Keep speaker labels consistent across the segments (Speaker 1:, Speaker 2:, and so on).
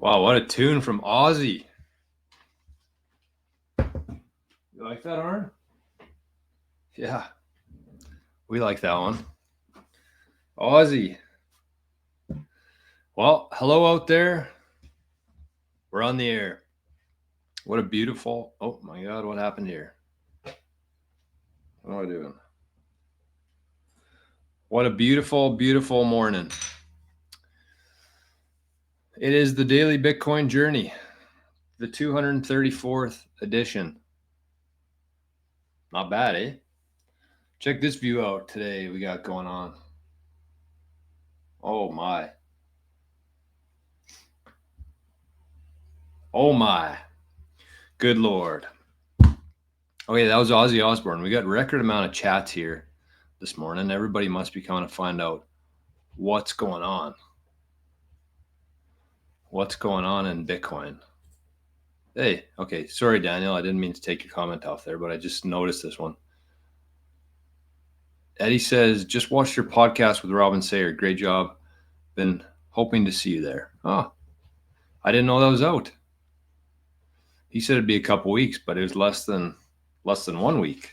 Speaker 1: Wow, what a tune from Ozzy. You like that, Arnie? Yeah, we like that one. Ozzy. Well, hello out there. We're on the air. What a beautiful... Oh my God, what happened here? What am I doing? What a beautiful, beautiful morning. It is the Daily Bitcoin Journey, the 234th edition. Not bad, eh? Check this view out today we got going on. Oh my. Oh my. Good Lord. Okay, that was Ozzy Osbourne. We got record amount of chats here this morning. Everybody must be coming to find out what's going on. What's going on in Bitcoin? Hey, okay. Sorry, Daniel. I didn't mean to take your comment off there, but I just noticed this one. Eddie says, just watched your podcast with Robin Sayer. Great job. Been hoping to see you there. Oh, I didn't know that was out. He said it'd be a couple weeks, but it was less than 1 week.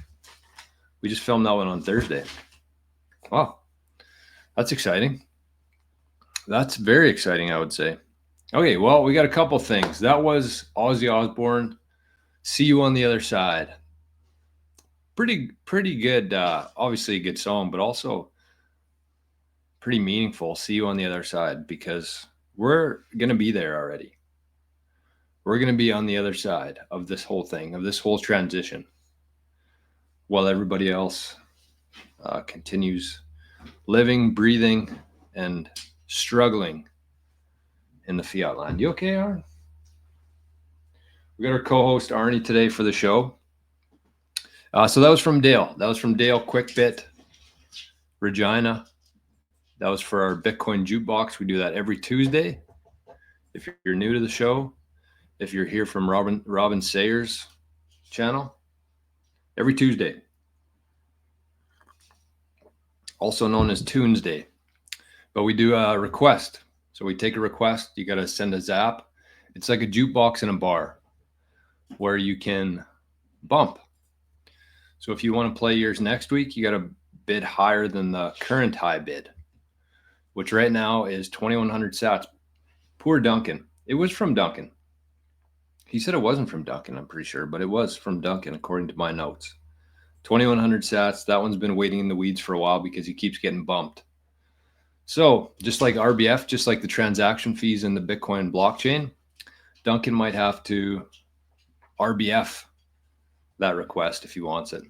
Speaker 1: We just filmed that one on Thursday. Wow, that's exciting. That's very exciting, I would say. Okay, well, we got a couple things. That was Ozzy Osbourne. See You on the Other Side. Pretty good. Obviously a good song, but also pretty meaningful. See You on the Other Side, because we're going to be there already. We're going to be on the other side of this whole thing, of this whole transition, while everybody else continues living, breathing, and struggling in the fiat land. You okay, Arnie? We got our co-host Arnie today for the show. So that was from Dale. That was from Dale Quickbit, Regina. That was for our Bitcoin Jukebox. We do that every Tuesday. If you're new to the show, if you're here from Robin Sayer's channel, every Tuesday, also known as Tuesday. But we do a request. So we take a request. You got to send a zap. It's like a jukebox in a bar where you can bump. So if you want to play yours next week, you got to bid higher than the current high bid, which right now is 2,100 sats. Poor Duncan. It was from Duncan. He said it wasn't from Duncan, I'm pretty sure, but it was from Duncan, according to my notes. 2,100 sats. That one's been waiting in the weeds for a while because he keeps getting bumped. So just like RBF, just like the transaction fees in the Bitcoin blockchain, Duncan might have to RBF that request if he wants it.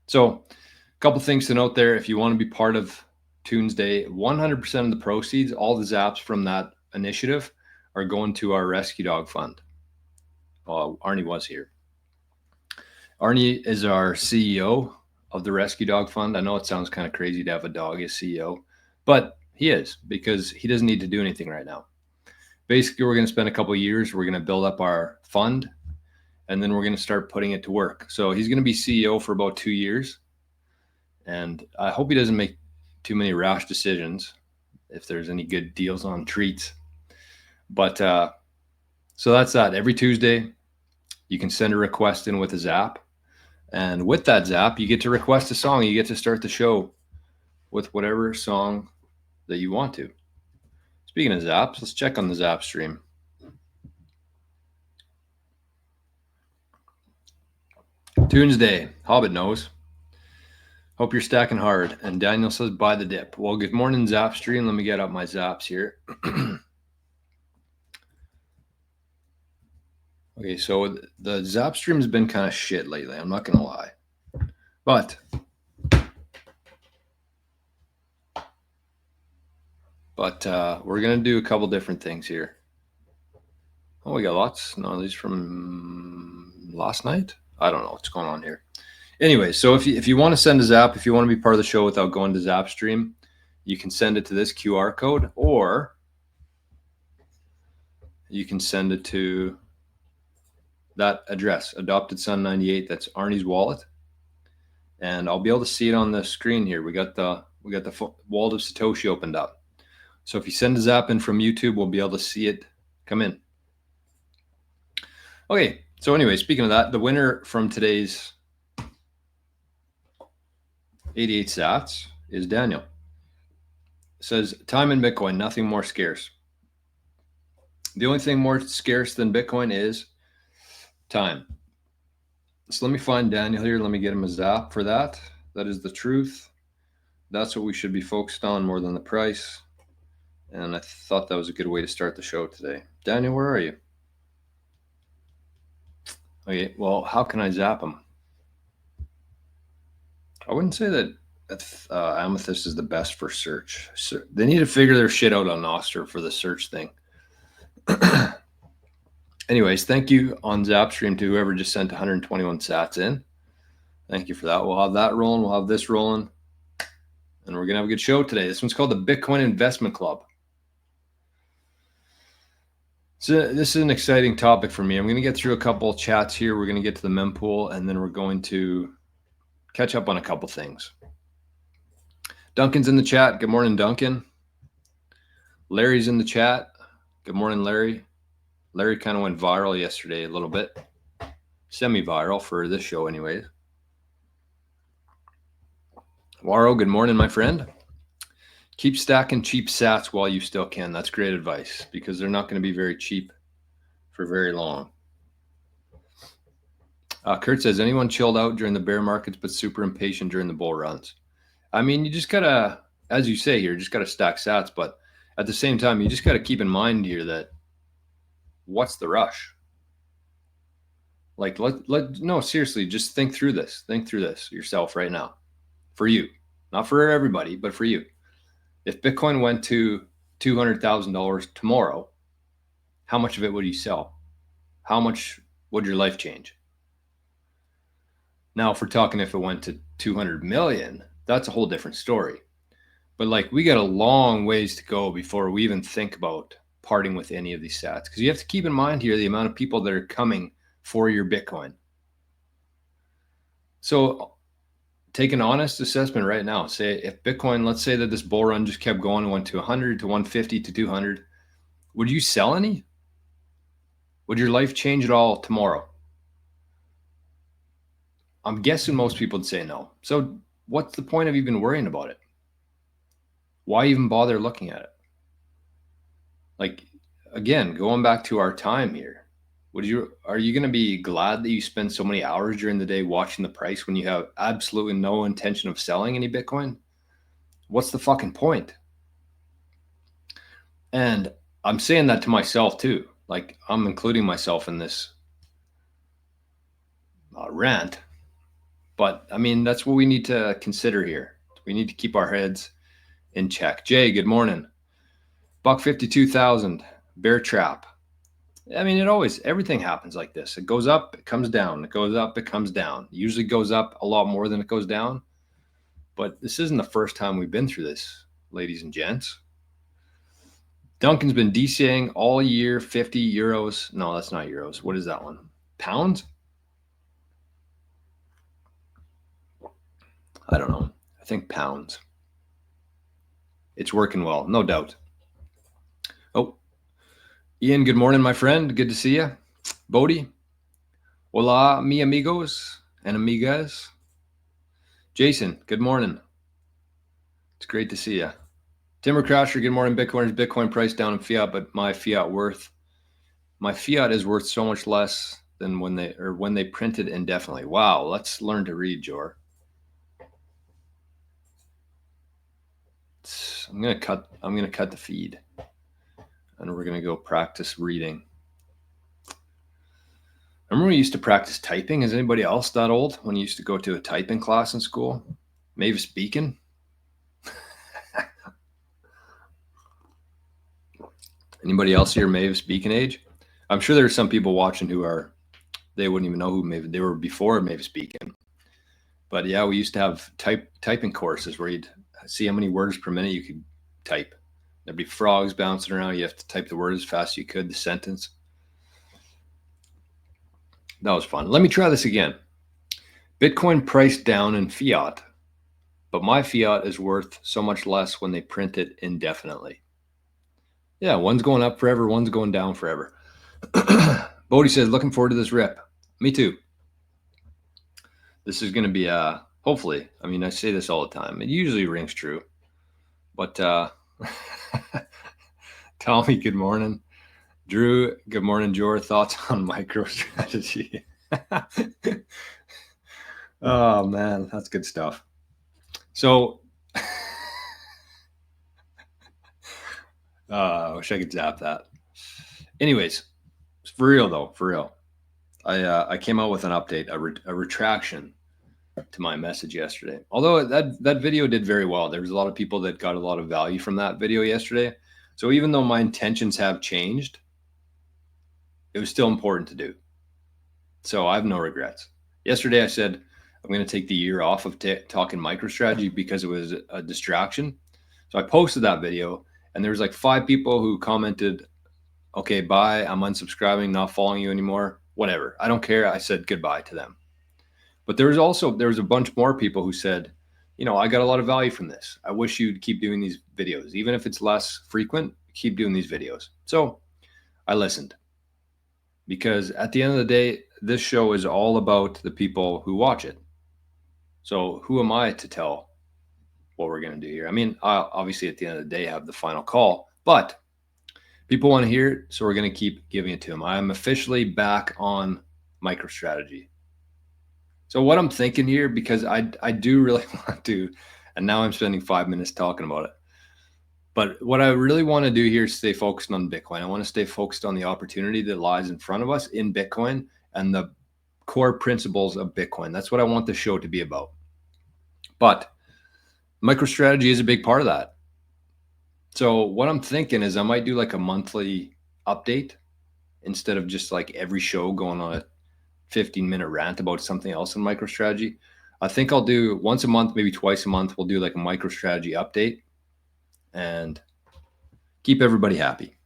Speaker 1: So a couple things to note there. If you want to be part of Tuesday, 100% of the proceeds, all the zaps from that initiative are going to our rescue dog fund. Arnie was here. Arnie is our CEO of the rescue dog fund. I know it sounds kind of crazy to have a dog as CEO, but he is, because he doesn't need to do anything right now. Basically, we're going to spend a couple of years. We're going to build up our fund, and then we're going to start putting it to work. So he's going to be CEO for about 2 years. And I hope he doesn't make too many rash decisions if there's any good deals on treats. But so that's that. Every Tuesday, you can send a request in with a zap. And with that zap, you get to request a song. You get to start the show with whatever song that you want to. Speaking of zaps, let's check on the zap stream. Tuesday, Hobbit knows. Hope you're stacking hard. And Daniel says, buy the dip. Well, good morning, zap stream. Let me get up my zaps here. Okay, so the zap stream has been kind of shit lately. I'm not going to lie. But we're going to do a couple different things here. Oh, we got lots. No, these from last night. I don't know what's going on here. Anyway, so if you want to send a zap, if you want to be part of the show without going to Zapstream, you can send it to this QR code, or you can send it to that address, Adopted Son 98. That's Arnie's wallet, and I'll be able to see it on the screen here. We got the wallet of Satoshi opened up. So if you send a zap in from YouTube, we'll be able to see it come in. Okay, so anyway, speaking of that, the winner from today's 88 sats is Daniel. It says, time in Bitcoin, nothing more scarce. The only thing more scarce than Bitcoin is time. So let me find Daniel here. Let me get him a zap for that. That is the truth. That's what we should be focused on more than the price. And I thought that was a good way to start the show today. Daniel, where are you? Okay, well, how can I zap him? I wouldn't say that Amethyst is the best for search. So they need to figure their shit out on nostr for the search thing. Anyways, thank you on Zapstream to whoever just sent 121 sats in. Thank you for that. We'll have that rolling. We'll have this rolling. And we're going to have a good show today. This one's called the Bitcoin Investment Club. So this is an exciting topic for me. I'm going to get through a couple chats here. We're going to get to the mempool, and then we're going to catch up on a couple things. Duncan's in the chat. Good morning, Duncan. Larry's in the chat. Good morning, Larry. Larry kind of went viral yesterday a little bit. Semi-viral for this show anyways. Waro, good morning, my friend. Keep stacking cheap sats while you still can. That's great advice because they're not going to be very cheap for very long. Kurt says, anyone chilled out during the bear markets but super impatient during the bull runs? I mean, you just got to, as you say here, just got to stack sats. But at the same time, you just got to keep in mind here that what's the rush? Like, no, seriously, just think through this. Think through this yourself right now. For you, not for everybody, but for you. If Bitcoin went to $200,000 tomorrow, how much of it would you sell? How much would your life change? Now, if we're talking if it went to 200 million, that's a whole different story. But like, we got a long ways to go before we even think about parting with any of these sats. Because you have to keep in mind here the amount of people that are coming for your Bitcoin. So take an honest assessment right now. Say if Bitcoin, let's say that this bull run just kept going and went to 100 to 150 to 200, would you sell any? Would your life change at all tomorrow? I'm guessing most people would say no. So what's the point of even worrying about it? Why even bother looking at it? Like, again, going back to our time here, are you going to be glad that you spend so many hours during the day watching the price when you have absolutely no intention of selling any Bitcoin? What's the fucking point? And I'm saying that to myself too. Like, I'm including myself in this rant. But I mean, that's what we need to consider here. We need to keep our heads in check. Jay, good morning. Buck 52,000, bear trap. I mean, everything happens like this. It goes up, it comes down. It goes up, it comes down. It usually goes up a lot more than it goes down. But this isn't the first time we've been through this, ladies and gents. Duncan's been DCing all year, 50 euros. No, that's not euros. What is that one? Pounds? I don't know. I think pounds. It's working well, no doubt. Oh, Ian, good morning, my friend. Good to see you. Bodie. Hola, mi amigos and amigas. Jason, good morning. It's great to see you. Timber Crasher, good morning. Bitcoin price down in fiat, but my fiat is worth so much less than when they printed indefinitely. Wow, let's learn to read, Jor. I'm gonna cut the feed, and we're gonna go practice reading. Remember when we used to practice typing? Is anybody else that old when you used to go to a typing class in school? Mavis Beacon? Anybody else here Mavis Beacon age? I'm sure there's some people watching they wouldn't even know who they were before Mavis Beacon. But yeah, we used to have typing courses where you'd see how many words per minute you could type. There'd be frogs bouncing around. You have to type the word as fast as you could, the sentence. That was fun. Let me try this again. Bitcoin priced down in fiat, but my fiat is worth so much less when they print it indefinitely. Yeah, one's going up forever, one's going down forever. Bodie says, looking forward to this rip. Me too. This is going to be, hopefully, I mean, I say this all the time. It usually rings true. But Tommy, good morning. Drew, good morning. Jor, thoughts on MicroStrategy? Oh, man, that's good stuff. So, I wish I could zap that. Anyways, for real though, for real. I came out with an update, a retraction to my message yesterday. Although that video did very well. There was a lot of people that got a lot of value from that video yesterday. So even though my intentions have changed, it was still important to do. So I have no regrets. Yesterday I said I'm going to take the year off of talking MicroStrategy because it was a distraction. So I posted that video and there was like 5 people who commented, okay, bye, I'm unsubscribing, not following you anymore, whatever. I don't care. I said goodbye to them. But there was a bunch more people who said, you know, I got a lot of value from this. I wish you'd keep doing these videos. Even if it's less frequent, keep doing these videos. So I listened, because at the end of the day, this show is all about the people who watch it. So who am I to tell what we're going to do here? I mean, obviously at the end of the day, I have the final call, but people want to hear it, so we're going to keep giving it to them. I'm officially back on MicroStrategy. So what I'm thinking here, because I do really want to, and now I'm spending 5 minutes talking about it. But what I really want to do here is stay focused on Bitcoin. I want to stay focused on the opportunity that lies in front of us in Bitcoin and the core principles of Bitcoin. That's what I want the show to be about. But MicroStrategy is a big part of that. So what I'm thinking is I might do like a monthly update instead of just like every show going on a 15-minute rant about something else in MicroStrategy. I think I'll do once a month, maybe twice a month. We'll do like a MicroStrategy update and keep everybody happy.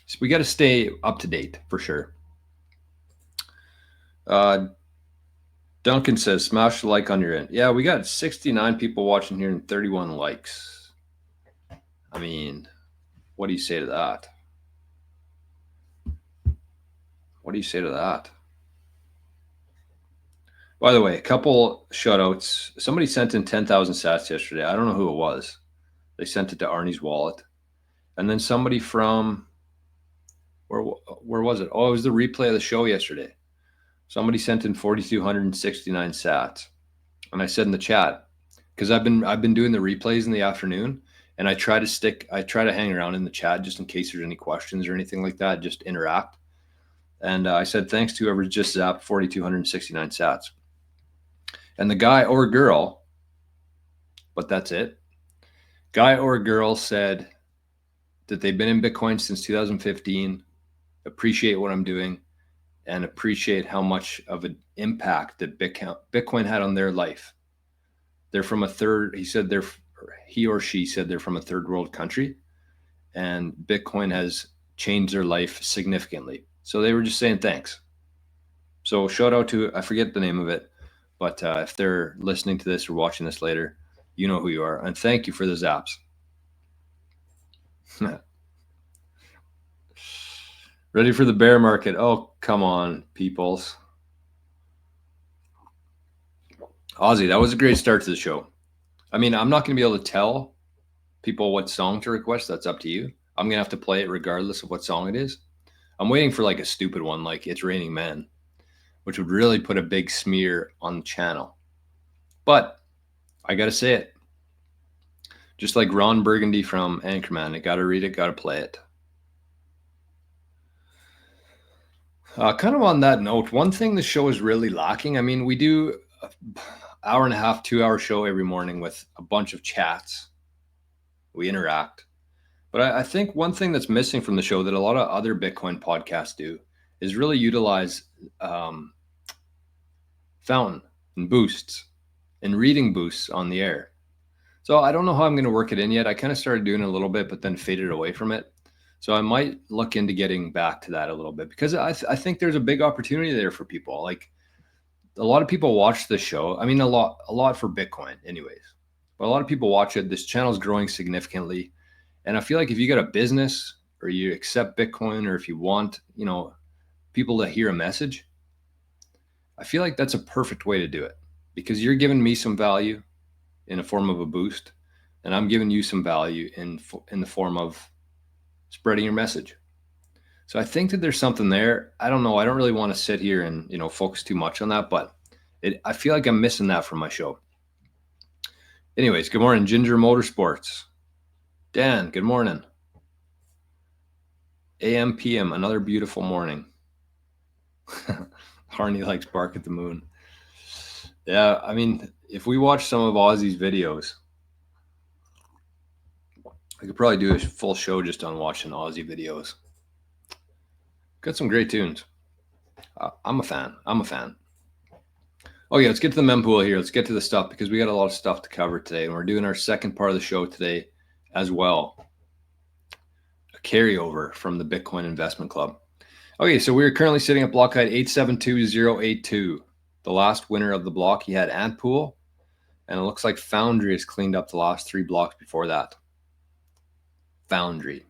Speaker 1: So we got to stay up to date for sure. Duncan says, smash the like on your end. Yeah, we got 69 people watching here and 31 likes. I mean, what do you say to that? What do you say to that? By the way, a couple shout outs. Somebody sent in 10,000 sats yesterday. I don't know who it was. They sent it to Arnie's wallet. And then somebody from, where was it? Oh, it was the replay of the show yesterday. Somebody sent in 4,269 sats. And I said in the chat, because I've been doing the replays in the afternoon, and I try to hang around in the chat just in case there's any questions or anything like that, just interact. And I said, thanks to whoever just zapped 4,269 sats. And the guy or girl, but that's it, guy or girl said that they've been in Bitcoin since 2015, appreciate what I'm doing, and appreciate how much of an impact that Bitcoin had on their life. They're from he or she said they're from a third world country, and Bitcoin has changed their life significantly. So they were just saying thanks. So shout out to, I forget the name of it, but if they're listening to this or watching this later, you know who you are. And thank you for the zaps. Ready for the bear market. Oh, come on, peoples. Ozzy, that was a great start to the show. I mean, I'm not going to be able to tell people what song to request. That's up to you. I'm going to have to play it regardless of what song it is. I'm waiting for like a stupid one, like It's Raining Men, which would really put a big smear on the channel. But I got to say it. Just like Ron Burgundy from Anchorman, I got to read it, got to play it. Kind of on that note, one thing the show is really lacking. I mean, we do an hour and a half, 2-hour show every morning with a bunch of chats. We interact. But I think one thing that's missing from the show that a lot of other Bitcoin podcasts do is really utilize fountain and boosts and reading boosts on the air. So I don't know how I'm going to work it in yet. I kind of started doing it a little bit, but then faded away from it. So I might look into getting back to that a little bit, because I think there's a big opportunity there for people. Like, a lot of people watch this show. I mean, a lot for Bitcoin anyways, but a lot of people watch it. This channel is growing significantly. And I feel like if you got a business or you accept Bitcoin, or if you want, people to hear a message, I feel like that's a perfect way to do it, because you're giving me some value in a form of a boost, and I'm giving you some value in the form of spreading your message. So I think that there's something there. I don't know. I don't really want to sit here and, focus too much on that, but I feel like I'm missing that from my show. Anyways, good morning, Ginger Motorsports. Dan, good morning. AM, PM, another beautiful morning. Arnie likes bark at the moon. Yeah, I mean, if we watch some of Ozzy's videos, I could probably do a full show just on watching Ozzy videos. Got some great tunes. I'm a fan. Okay, let's get to the mempool here. Let's get to the stuff, because we got a lot of stuff to cover today, and we're doing our second part of the show today as well. A carryover from the Bitcoin Investment Club. Okay, so we're currently sitting at block height 872082. The last winner of the block, he had Antpool, and it looks like Foundry has cleaned up the last 3 blocks before that. Foundry.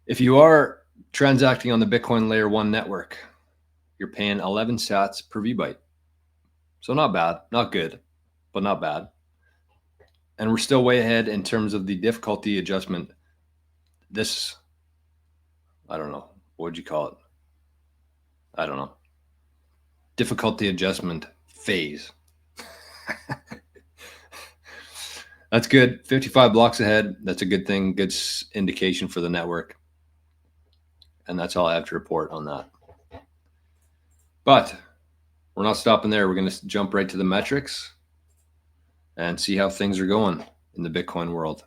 Speaker 1: If you are transacting on the Bitcoin Layer 1 network, you're paying 11 sats per VByte. So not bad, not good, but not bad. And we're still way ahead in terms of the difficulty adjustment. This, I don't know, what would you call it? I don't know. Difficulty adjustment phase. That's good. 55 blocks ahead. That's a good thing. Good indication for the network. And that's all I have to report on that. But we're not stopping there. We're going to jump right to the metrics and see how things are going in the Bitcoin world.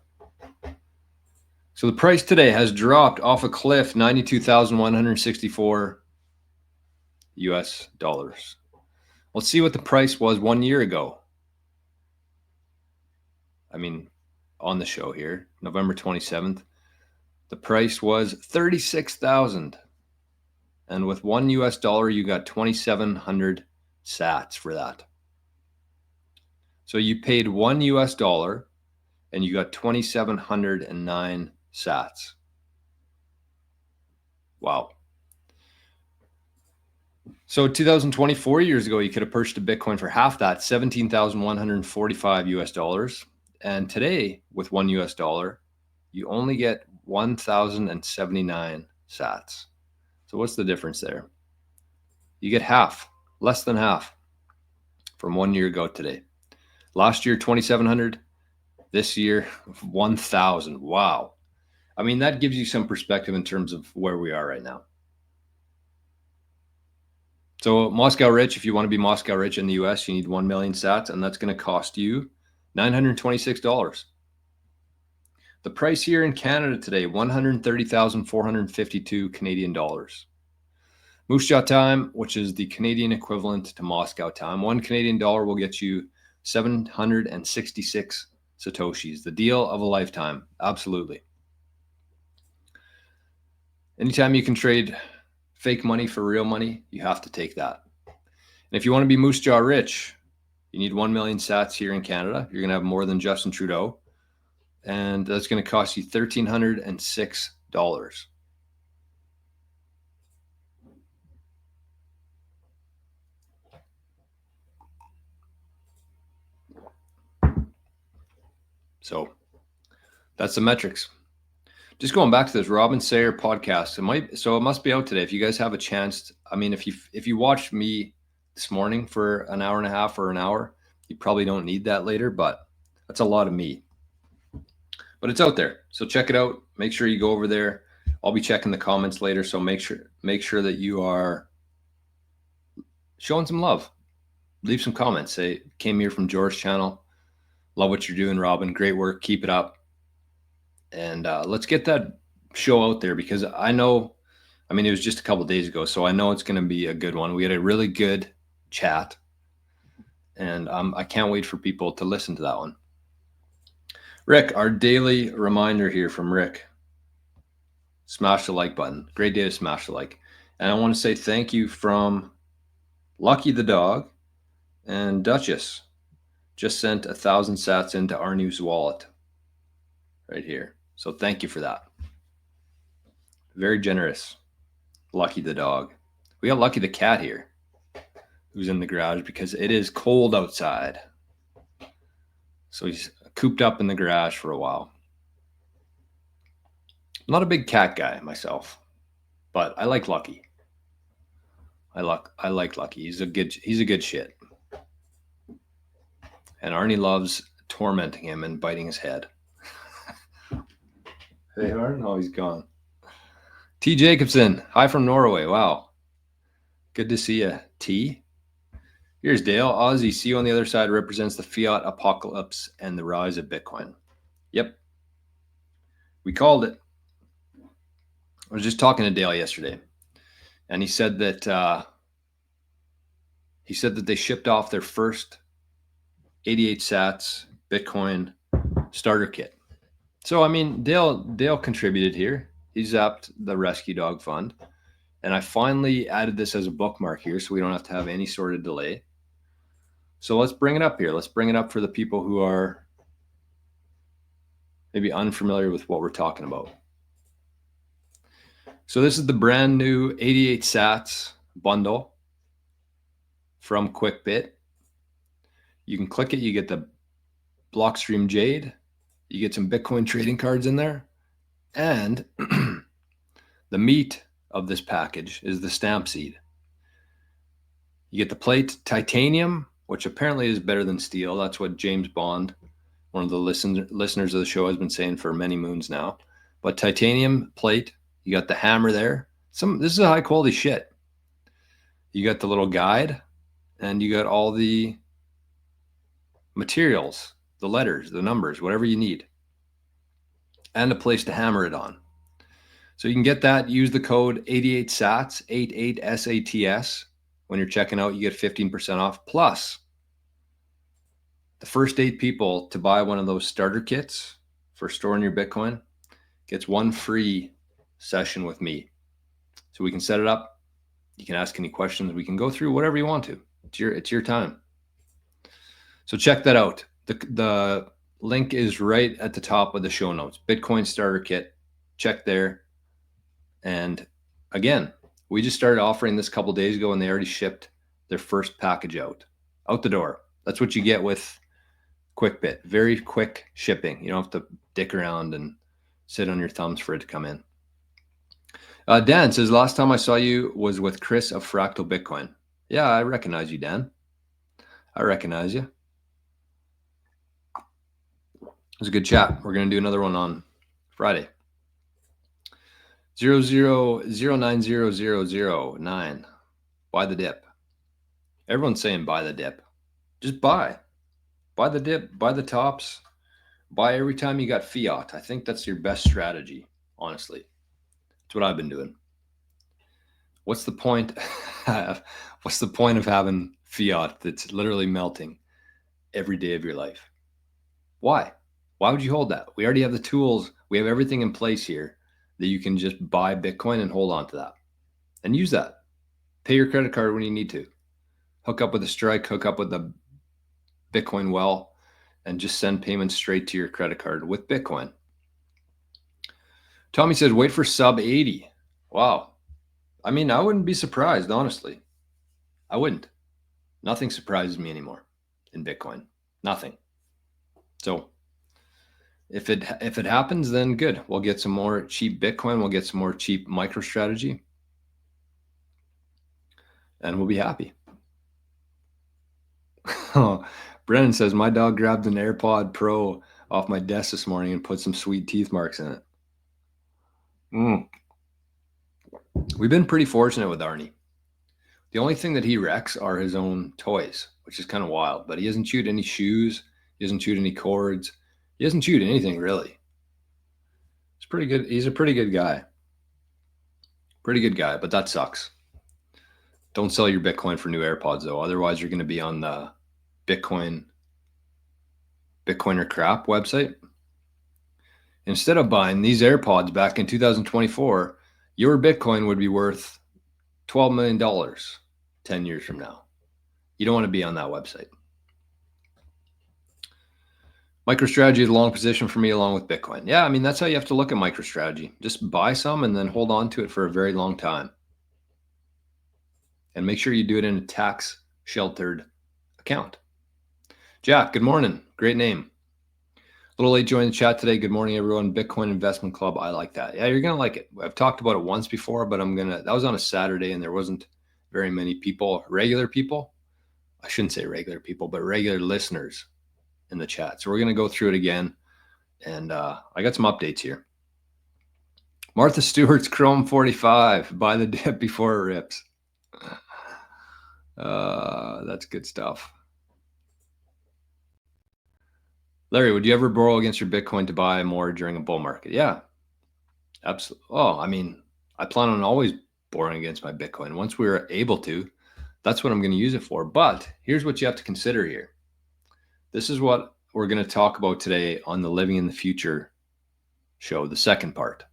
Speaker 1: So the price today has dropped off a cliff, 92,164 US dollars. Let's see what the price was 1 year ago. I mean, on the show here, November 27th, the price was 36,000. And with $1 US, you got 2,700 sats for that. So you paid $1 US and you got 2,709 sats. Wow. So 2024 years ago, you could have purchased a Bitcoin for half that, 17,145 US dollars. And today, with $1 US, you only get 1,079 sats. So what's the difference there? You get half, less than half from 1 year ago today. Last year, 2,700. This year, 1,000. Wow. I mean, that gives you some perspective in terms of where we are right now. So Moscow Rich, if you want to be Moscow Rich in the US, you need 1 million sats, and that's going to cost you $926. The price here in Canada today, 130,452 Canadian dollars. Moose Jaw time, which is the Canadian equivalent to Moscow time, 1 Canadian dollar will get you 766 Satoshis. The deal of a lifetime. Absolutely. Anytime you can trade fake money for real money, you have to take that. And if you want to be Moose Jaw Rich, you need 1 million sats here in Canada. You're going to have more than Justin Trudeau. And that's going to cost you $1,306. So that's the metrics. Just going back to this Robin Sayer podcast, it must be out today. If you guys have a chance, I mean, if you watched me this morning for an hour and a half or an hour, you probably don't need that later, but that's a lot of me. But it's out there, so check it out. Make sure you go over there. I'll be checking the comments later, so make sure that you are showing some love. Leave some comments. Say, came here from George's channel. Love what you're doing, Robin. Great work. Keep it up. And let's get that show out there, because I know, I mean, it was just a couple of days ago, so I know it's going to be a good one. We had a really good chat, and I can't wait for people to listen to that one. Rick, our daily reminder here from Rick. Smash the like button. Great day to smash the like. And I want to say thank you from Lucky the dog and Duchess. Just sent 1,000 sats into Arnie's wallet right here. So thank you for that. Very generous. Lucky the dog. We got Lucky the cat here, who's in the garage because it is cold outside. So he's cooped up in the garage for a while. I'm not a big cat guy myself, but I like Lucky. I like Lucky. He's a good shit. And Arnie loves tormenting him and biting his head. Hey, Arnie. Oh, he's gone. T. Jacobson. Hi from Norway. Wow. Good to see you, T. Here's Dale. Aussie, see you on the other side represents the fiat apocalypse and the rise of Bitcoin. Yep. We called it. I was just talking to Dale yesterday, and he said that they shipped off their first 88 sats Bitcoin starter kit. So, I mean, Dale contributed here. He zapped the Rescue Dog Fund. And I finally added this as a bookmark here so we don't have to have any sort of delay. So let's bring it up here. Let's bring it up for the people who are maybe unfamiliar with what we're talking about. So this is the brand new 88 sats bundle from QuickBit. You can click it. You get the Blockstream Jade. You get some Bitcoin trading cards in there. And the meat of this package is the stamp seed. You get the plate titanium, which apparently is better than steel. That's what James Bond, one of the listeners of the show, has been saying for many moons now. But titanium plate, you got the hammer there. This is a high quality shit. You got the little guide, and you got all the materials, the letters, the numbers, whatever you need, and a place to hammer it on. So you can get that. Use the code 88SATS, 88SATS. When you're checking out, you get 15% off. Plus, the first 8 people to buy one of those starter kits for storing your Bitcoin gets one free session with me. So we can set it up. You can ask any questions. We can go through whatever you want to. It's your time. So check that out. The link is right at the top of the show notes. Bitcoin starter kit. Check there. And again, we just started offering this a couple days ago, and they already shipped their first package out the door. That's what you get with QuickBit. Very quick shipping. You don't have to dick around and sit on your thumbs for it to come in. Dan says, last time I saw you was with Chris of Fractal Bitcoin. Yeah, I recognize you, Dan. I recognize you. It was a good chat. We're going to do another one on Friday. 00090009. Buy the dip. Everyone's saying buy the dip. Just buy. Buy the dip. Buy the tops. Buy every time you got fiat. I think that's your best strategy, honestly. That's what I've been doing. What's the point? What's the point of having fiat that's literally melting every day of your life? Why? Why would you hold that? We already have the tools. We have everything in place here that you can just buy Bitcoin and hold on to that and use that. Pay your credit card when you need to. Hook up with a Strike, hook up with the Bitcoin well, and just send payments straight to your credit card with Bitcoin. Tommy says, wait for sub 80. Wow. I mean, I wouldn't be surprised, honestly. I wouldn't. Nothing surprises me anymore in Bitcoin. Nothing. So if it happens, then good. We'll get some more cheap Bitcoin. We'll get some more cheap MicroStrategy. And we'll be happy. Brennan says, my dog grabbed an AirPod Pro off my desk this morning and put some sweet teeth marks in it. We've been pretty fortunate with Arnie. The only thing that he wrecks are his own toys, which is kind of wild. But he hasn't chewed any shoes. He hasn't chewed any cords. He hasn't chewed anything, really. It's pretty good. He's a pretty good guy. Pretty good guy, but that sucks. Don't sell your Bitcoin for new AirPods, though. Otherwise, you're going to be on the Bitcoiner crap website. Instead of buying these AirPods back in 2024, your Bitcoin would be worth $12 million 10 years from now. You don't want to be on that website. MicroStrategy is a long position for me along with Bitcoin. Yeah, I mean, that's how you have to look at MicroStrategy. Just buy some and then hold on to it for a very long time. And make sure you do it in a tax sheltered account. Jack, good morning. Great name. A little late joining the chat today. Good morning, everyone. Bitcoin Investment Club. I like that. Yeah, you're going to like it. I've talked about it once before, but that was on a Saturday and there wasn't very many people, regular people. I shouldn't say regular people, but regular listeners in the chat. So we're going to go through it again. And I got some updates here. Martha Stewart's Chrome 45. Buy the dip before it rips. That's good stuff. Larry, would you ever borrow against your Bitcoin to buy more during a bull market? Yeah, absolutely. Oh, I mean, I plan on always borrowing against my Bitcoin. Once we're able to, that's what I'm going to use it for. But here's what you have to consider here. This is what we're going to talk about today on the Living in the Future show, the second part,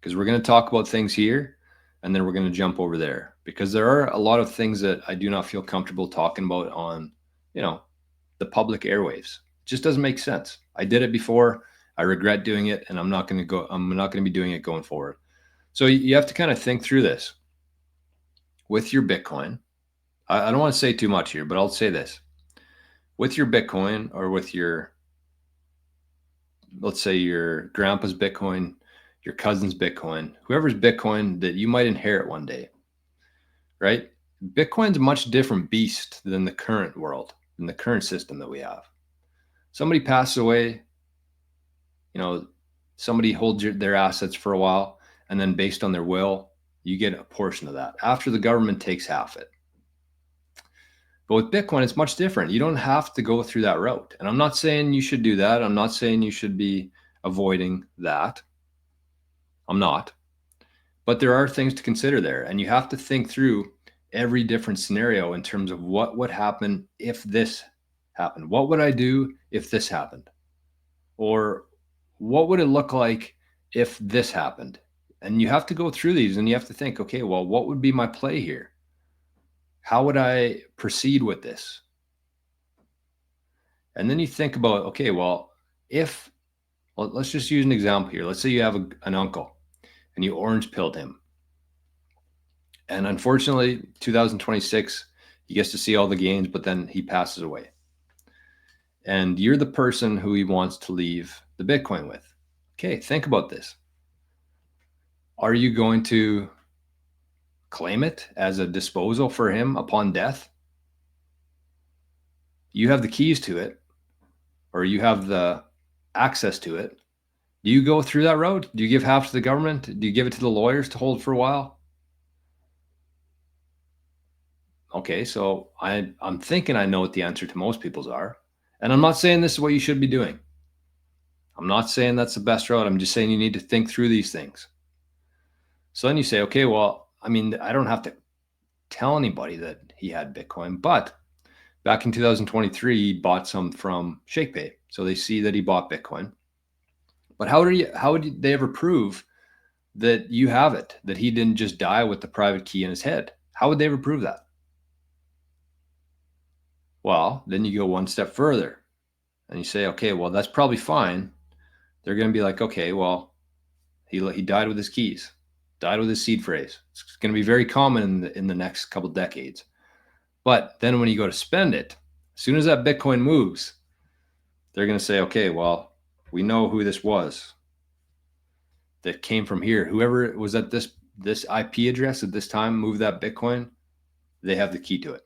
Speaker 1: because we're going to talk about things here and then we're going to jump over there because there are a lot of things that I do not feel comfortable talking about on, the public airwaves. It just doesn't make sense. I did it before. I regret doing it, and I'm not going to be doing it going forward. So you have to kind of think through this with your Bitcoin. I don't want to say too much here, but I'll say this. With your Bitcoin or with let's say your grandpa's Bitcoin, your cousin's Bitcoin, whoever's Bitcoin that you might inherit one day, right? Bitcoin's a much different beast than the current world, than the current system that we have. Somebody passes away, somebody holds their assets for a while, and then based on their will, you get a portion of that after the government takes half it. But with Bitcoin, it's much different. You don't have to go through that route. And I'm not saying you should do that. I'm not saying you should be avoiding that. I'm not. But there are things to consider there. And you have to think through every different scenario in terms of what would happen if this happened. What would I do if this happened? Or what would it look like if this happened? And you have to go through these and you have to think, okay, well, what would be my play here? How would I proceed with this? And then you think about, okay, well, let's just use an example here. Let's say you have an uncle and you orange pilled him. And unfortunately, 2026, he gets to see all the gains, but then he passes away. And you're the person who he wants to leave the Bitcoin with. Okay, think about this. Are you going to claim it as a disposal for him upon death? You have the keys to it, or you have the access to it. Do you go through that road? Do you give half to the government? Do you give it to the lawyers to hold for a while? Okay, so I'm thinking I know what the answer to most people's are. And I'm not saying this is what you should be doing. I'm not saying that's the best route. I'm just saying you need to think through these things. So then you say, okay, well, I mean, I don't have to tell anybody that he had Bitcoin, but back in 2023, he bought some from ShakePay. So they see that he bought Bitcoin. But how would they ever prove that you have it, that he didn't just die with the private key in his head? How would they ever prove that? Well, then you go one step further and you say, okay, well, that's probably fine. They're going to be like, okay, well, he died with his keys, died with his seed phrase. It's going to be very common in the next couple of decades. But then when you go to spend it, as soon as that Bitcoin moves, they're going to say, okay, well, we know who this was that came from here. Whoever was at this IP address at this time moved that Bitcoin, they have the key to it.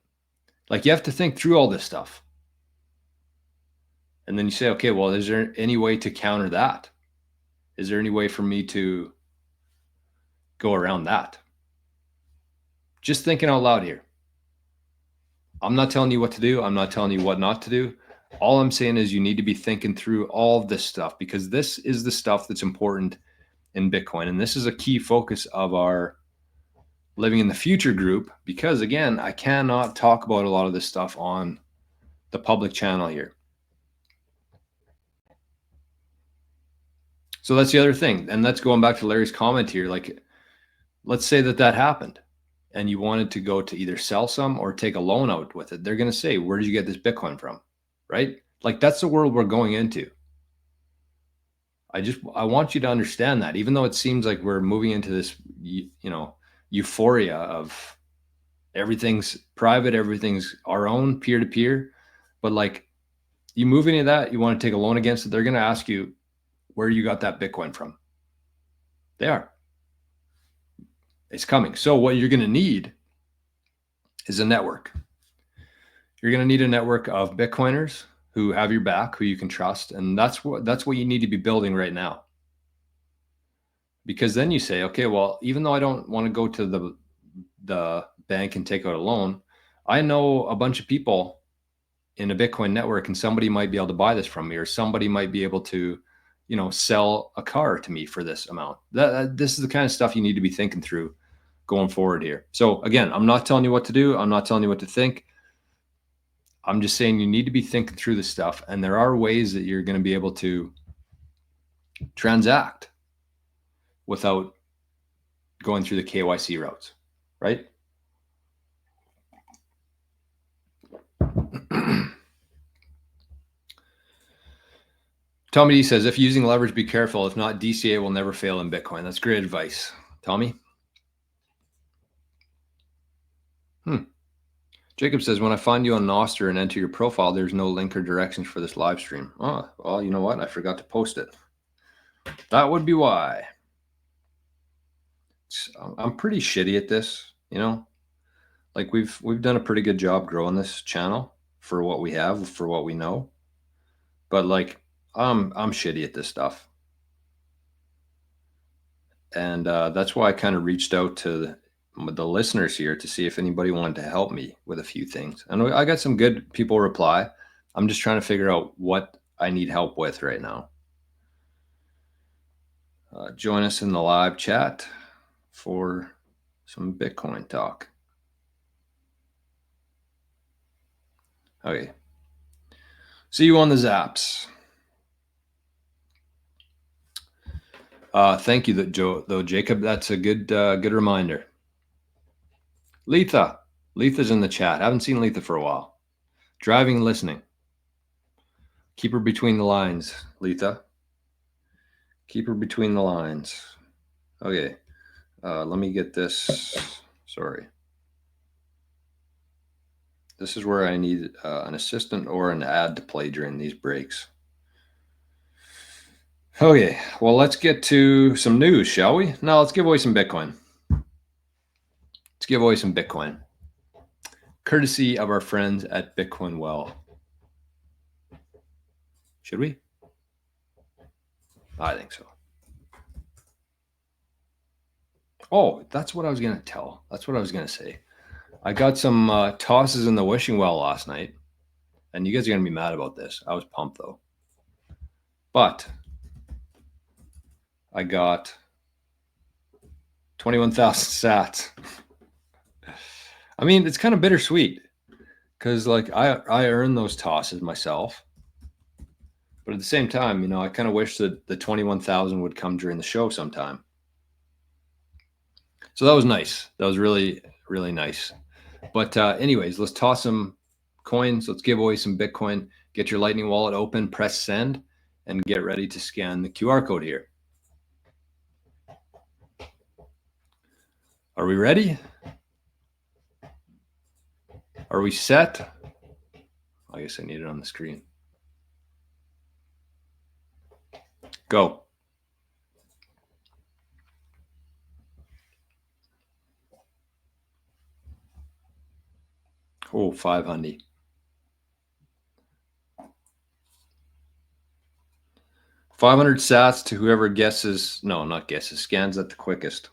Speaker 1: Like, you have to think through all this stuff. And then you say, okay, well, is there any way to counter that? Is there any way for me to go around that? Just thinking out loud here. I'm not telling you what to do. I'm not telling you what not to do. All I'm saying is you need to be thinking through all of this stuff, because this is the stuff that's important in Bitcoin. And this is a key focus of our Living in the Future group, because again, I cannot talk about a lot of this stuff on the public channel here. So that's the other thing. And that's going back to Larry's comment here. Like, let's say that happened and you wanted to go to either sell some or take a loan out with it. They're going to say, where did you get this Bitcoin from? Right? Like, that's the world we're going into. I want you to understand that, even though it seems like we're moving into this, euphoria of Everything's private. Everything's our own peer-to-peer. But like you move any of that, you want to take a loan against it, they're going to ask you where you got that Bitcoin from. They are. It's coming. So what you're going to need is a network. You're going to need a network of Bitcoiners who have your back, who you can trust. And that's what you need to be building right now. Because then you say, okay, well, even though I don't want to go to the bank and take out a loan, I know a bunch of people in a Bitcoin network, and somebody might be able to buy this from me, or somebody might be able to, sell a car to me for this amount. This is the kind of stuff you need to be thinking through going forward here. So again, I'm not telling you what to do. I'm not telling you what to think. I'm just saying you need to be thinking through this stuff. And there are ways that you're going to be able to transact without going through the KYC routes, right? Tommy D says, if using leverage, be careful. If not, DCA will never fail in Bitcoin. That's great advice. Tommy? Jacob says, when I find you on Nostr and enter your profile, there's no link or directions for this live stream. Oh, well, you know what? I forgot to post it. That would be why. I'm pretty shitty at this, Like we've done a pretty good job growing this channel for what we have, for what we know. But like I'm shitty at this stuff. And that's why I kind of reached out to the listeners here to see if anybody wanted to help me with a few things. And I got some good people reply. I'm just trying to figure out what I need help with right now. Join us in the live chat for some Bitcoin talk. Okay. See you on the Zaps. Thank you, though, Jacob. That's a good reminder. Letha's in the chat. Haven't seen Letha for a while. Driving and listening. Keep her between the lines, Letha. Keep her between the lines. Okay. Let me get this. Sorry. This is where I need an assistant or an ad to play during these breaks. Okay, well, let's get to some news, shall we? Now, let's give away some Bitcoin. Let's give away some Bitcoin. Courtesy of our friends at Bitcoin Well. Should we? I think so. Oh, that's what I was going to tell. That's what I was going to say. I got some tosses in the wishing well last night. And you guys are going to be mad about this. I was pumped, though. But I got 21,000 sats. I mean, it's kind of bittersweet because like I earned those tosses myself. But at the same time, I kind of wish that the 21,000 would come during the show sometime. So that was nice. That was really, really nice. But anyways, let's toss some coins. Let's give away some Bitcoin. Get your Lightning wallet open, press send, and get ready to scan the QR code here. Are we ready? Are we set? I guess I need it on the screen. Go. Oh, 500. 500 sats to whoever guesses. No, not guesses. Scans at the quickest.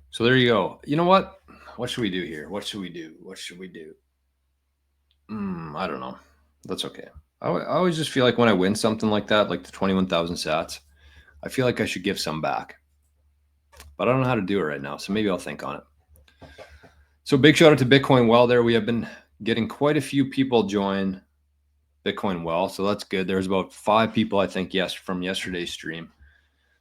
Speaker 1: So there you go. You know what? What should we do here? What should we do? What should we do? I don't know. That's okay. I always just feel like when I win something like that, like the 21,000 sats, I feel like I should give some back. But I don't know how to do it right now, so maybe I'll think on it. So big shout out to Bitcoin Well there. We have been getting quite a few people join Bitcoin Well, so that's good. There's about 5 people, I think, from yesterday's stream.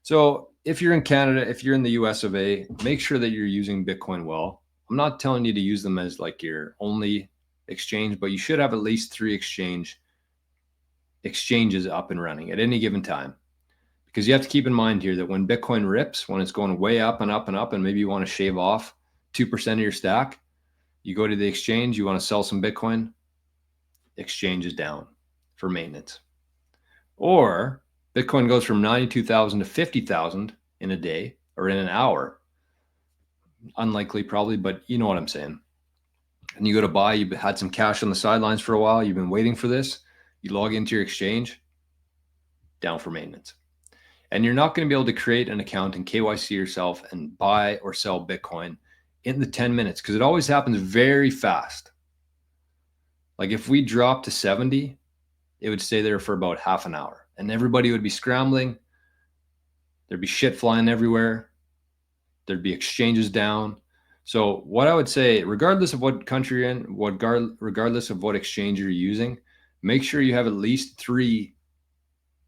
Speaker 1: So if you're in Canada, if you're in the US of A, make sure that you're using Bitcoin Well. I'm not telling you to use them as like your only exchange, but you should have at least 3 exchanges up and running at any given time. Because you have to keep in mind here that when Bitcoin rips, when it's going way up and up and up, and maybe you want to shave off 2% of your stack. You go to the exchange, you want to sell some Bitcoin, exchange is down for maintenance. Or Bitcoin goes from 92,000 to 50,000 in a day or in an hour. Unlikely probably, but you know what I'm saying. And you go to buy, you've had some cash on the sidelines for a while, you've been waiting for this, you log into your exchange, down for maintenance. And you're not going to be able to create an account and KYC yourself and buy or sell Bitcoin in the 10 minutes because it always happens very fast. Like if we drop to 70, it would stay there for about half an hour and everybody would be scrambling. There'd be shit flying everywhere. There'd be exchanges down. So what I would say, regardless of what country you're in, regardless of what exchange you're using, make sure you have at least 3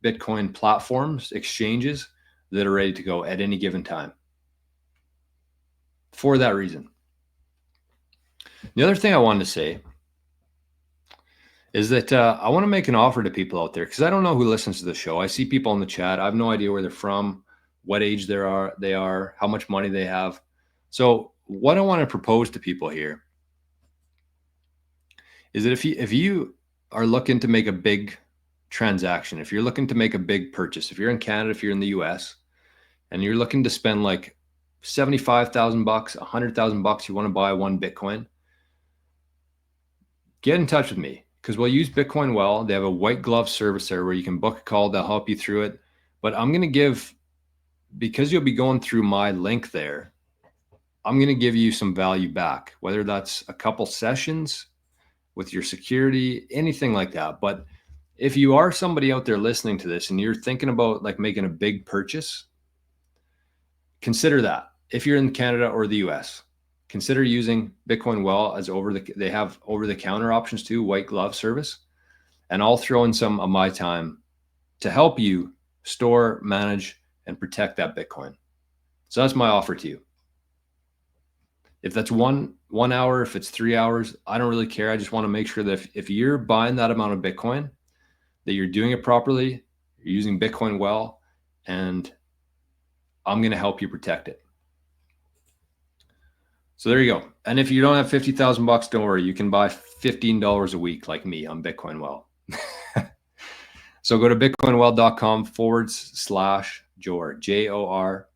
Speaker 1: Bitcoin platforms, exchanges that are ready to go at any given time. For that reason. The other thing I wanted to say is that I want to make an offer to people out there because I don't know who listens to the show. I see people in the chat. I have no idea where they're from, what age they are, how much money they have. So what I want to propose to people here is that if you are looking to make a big transaction, if you're looking to make a big purchase, if you're in Canada, if you're in the US, and you're looking to spend like $75,000, $100,000, you want to buy 1 Bitcoin, get in touch with me because we'll use Bitcoin Well. They have a white glove service there where you can book a call. They'll help you through it. But I'm going to give, because you'll be going through my link there, I'm going to give you some value back, whether that's a couple sessions with your security, anything like that. But if you are somebody out there listening to this and you're thinking about like making a big purchase, consider that. If you're in Canada or the US, consider using Bitcoin Well as they have over the counter options too, white glove service. And I'll throw in some of my time to help you store, manage, and protect that Bitcoin. So that's my offer to you. If that's one hour, if it's 3 hours, I don't really care. I just want to make sure that if you're buying that amount of Bitcoin, that you're doing it properly, you're using Bitcoin Well, and I'm going to help you protect it. So there you go. And if you don't have $50,000, don't worry. You can buy $15 a week like me on Bitcoin Well. So go to bitcoinwell.com/Jor, Jor,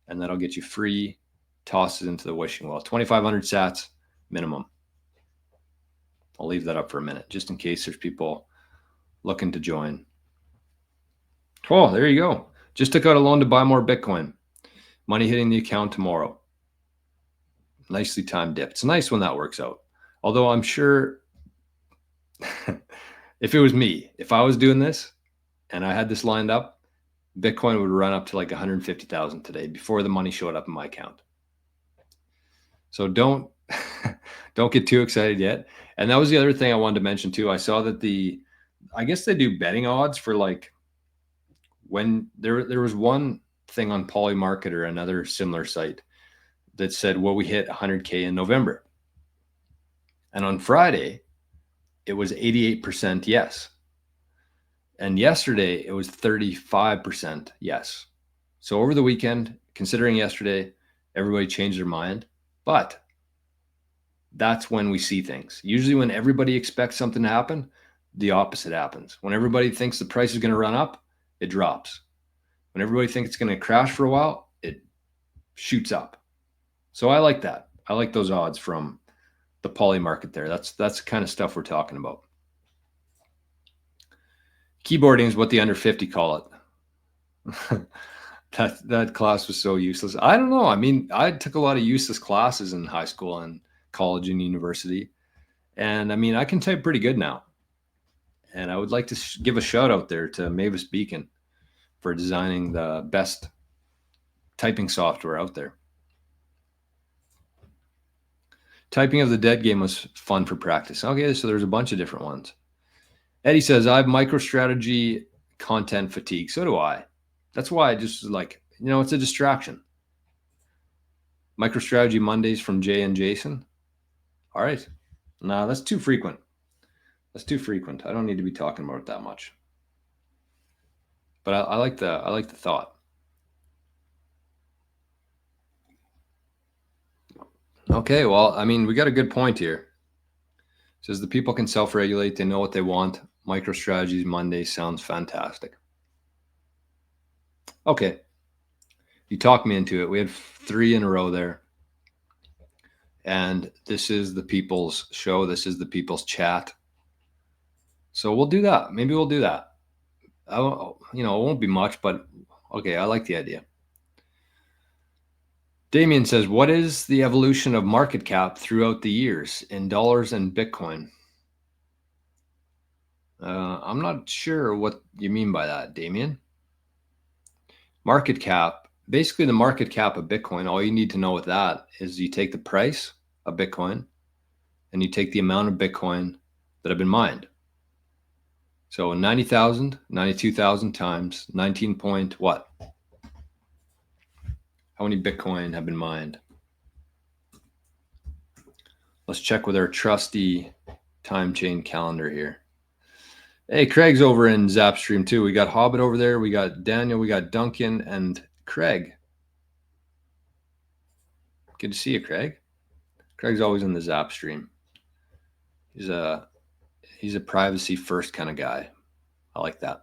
Speaker 1: and that'll get you free tosses into the wishing well. 2,500 sats minimum. I'll leave that up for a minute just in case there's people looking to join. Oh, there you go. Just took out a loan to buy more Bitcoin. Money hitting the account tomorrow. Nicely timed dip. It's nice when that works out. Although I'm sure if it was me, if I was doing this and I had this lined up, Bitcoin would run up to like 150,000 today before the money showed up in my account. So don't get too excited yet. And that was the other thing I wanted to mention too. I saw that I guess they do betting odds for like when there was one thing on Polymarket or another similar site that said, will we hit 100K in November? And on Friday, it was 88% yes. And yesterday, it was 35% yes. So over the weekend, considering yesterday, everybody changed their mind. But that's when we see things. Usually when everybody expects something to happen, the opposite happens. When everybody thinks the price is going to run up, it drops. When everybody thinks it's going to crash for a while, it shoots up. So I like that. I like those odds from the Polymarket there. That's the kind of stuff we're talking about. Keyboarding is what the under 50 call it. That class was so useless. I don't know. I mean, I took a lot of useless classes in high school and college and university. And I mean, I can type pretty good now. And I would like to give a shout out there to Mavis Beacon for designing the best typing software out there. Typing of the Dead game was fun for practice. Okay, so there's a bunch of different ones. Eddie says, I have MicroStrategy content fatigue. So do I. That's why I just like, it's a distraction. MicroStrategy Mondays from Jay and Jason. All right. No, that's too frequent. That's too frequent. I don't need to be talking about it that much. But I like the thought. Okay, well, I mean, we got a good point here. It says the people can self-regulate. They know what they want. MicroStrategies Monday sounds fantastic. Okay. You talked me into it. We had 3 in a row there. And this is the people's show. This is the people's chat. So we'll do that. Maybe we'll do that. It won't be much, but okay, I like the idea. Damien says, what is the evolution of market cap throughout the years in dollars and Bitcoin? I'm not sure what you mean by that, Damien. Market cap, basically the market cap of Bitcoin, all you need to know with that is you take the price of Bitcoin and you take the amount of Bitcoin that have been mined. So 90,000, 92,000 times 19 point what? How many Bitcoin have been mined? Let's check with our trusty time chain calendar here. Hey, Craig's over in Zap stream too. We got Hobbit over there. We got Daniel. We got Duncan and Craig. Good to see you, Craig. Craig's always in the Zap stream. He's a privacy first kind of guy. I like that.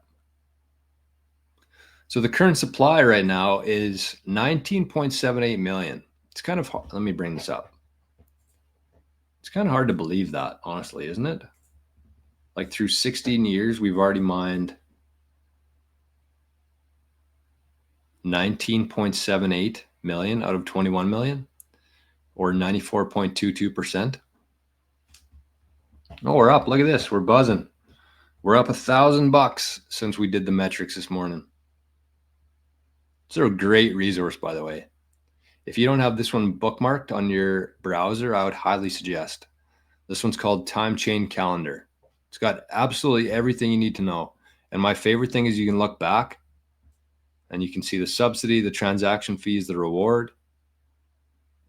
Speaker 1: So the current supply right now is 19.78 million. It's kind of, let me bring this up. It's kind of hard to believe that, honestly, isn't it? Like through 16 years, we've already mined 19.78 million out of 21 million, or 94.22%. Oh, we're up. Look at this. We're buzzing. We're up $1,000 since we did the metrics this morning. It's a great resource, by the way. If you don't have this one bookmarked on your browser, I would highly suggest. This one's called Time Chain Calendar. It's got absolutely everything you need to know. And my favorite thing is you can look back and you can see the subsidy, the transaction fees, the reward,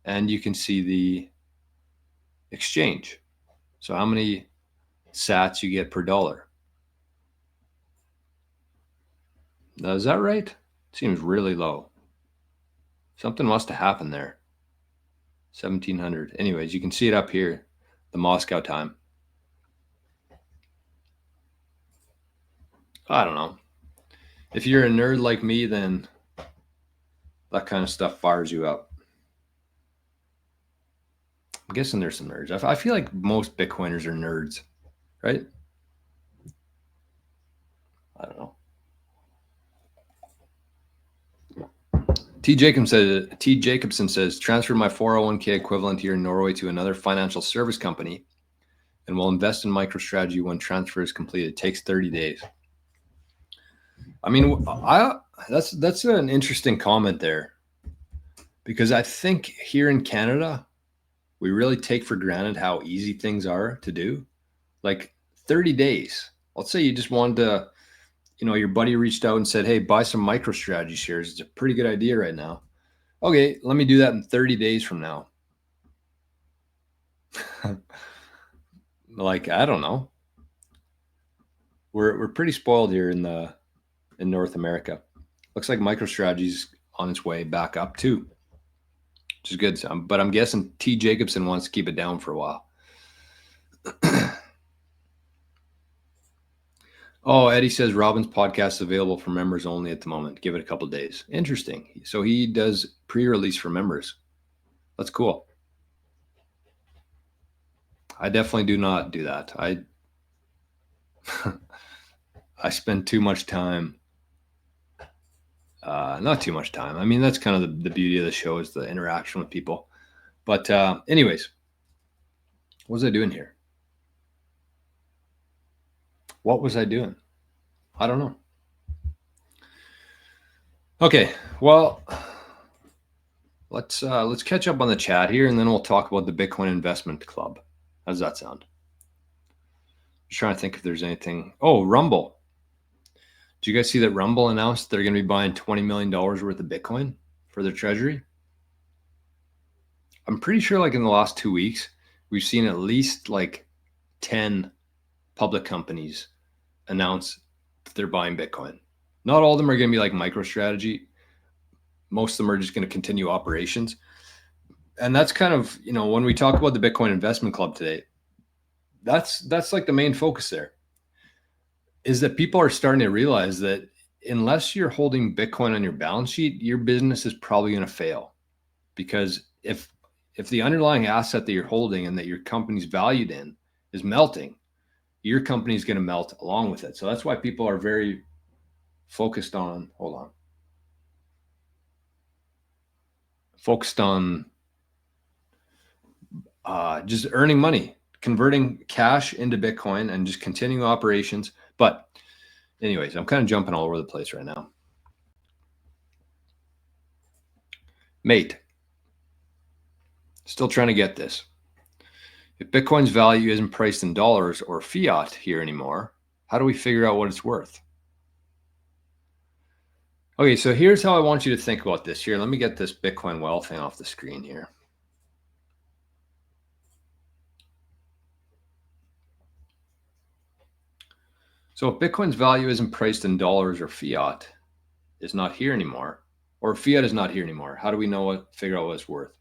Speaker 1: and you can see the exchange. So how many sats you get per dollar. Now, is that right? Seems really low. Something must have happened there. 1700. Anyways, you can see it up here, the Moscow time. I don't know. If you're a nerd like me, then that kind of stuff fires you up. I'm guessing there's some nerds. I feel like most Bitcoiners are nerds, right? I don't know. T. Jacobson says, transfer my 401k equivalent here in Norway to another financial service company and will invest in MicroStrategy when transfer is completed. It takes 30 days. I mean, that's an interesting comment there, because I think here in Canada, we really take for granted how easy things are to do. Like 30 days. Let's say you just wanted to, your buddy reached out and said, hey, buy some MicroStrategy shares. It's a pretty good idea right now. Okay, let me do that in 30 days from now. Like, I don't know. We're pretty spoiled here in North America. Looks like MicroStrategy's on its way back up too, which is good. But I'm guessing T. Jacobson wants to keep it down for a while. Oh, Eddie says Robin's podcast is available for members only at the moment. Give it a couple of days. Interesting. So he does pre-release for members. That's cool. I definitely do not do that. I spend too much time. Not too much time. I mean, that's kind of the beauty of the show, is the interaction with people. But anyways, what was I doing here? What was I doing? I don't know. Okay, well, let's catch up on the chat here, and then we'll talk about the Bitcoin Investment Club. How does that sound? Just trying to think if there's anything. Oh, Rumble. Did you guys see that Rumble announced they're going to be buying $20 million worth of Bitcoin for their treasury? I'm pretty sure like in the last 2 weeks, we've seen at least like 10 public companies announce that they're buying Bitcoin. Not all of them are going to be like MicroStrategy. Most of them are just going to continue operations. and that's kind of, you know, when we talk about the Bitcoin Investment Club today, that's like the main focus there, is that people are starting to realize that unless you're holding Bitcoin on your balance sheet, your business is probably going to fail. Because if the underlying asset that you're holding and that your company's valued in is melting, your company is going to melt along with it. So that's why people are very focused on, just earning money, converting cash into Bitcoin and just continuing operations. But anyways, I'm kind of jumping all over the place right now. Mate, still trying to get this. If Bitcoin's value isn't priced in dollars or fiat here anymore, how do we figure out what it's worth? Okay, so here's how I want you to think about this. Here, let me get this Bitcoin well thing off the screen here. So if Bitcoin's value isn't priced in dollars or fiat is not here anymore, or fiat is not here anymore, how do we figure out what it's worth?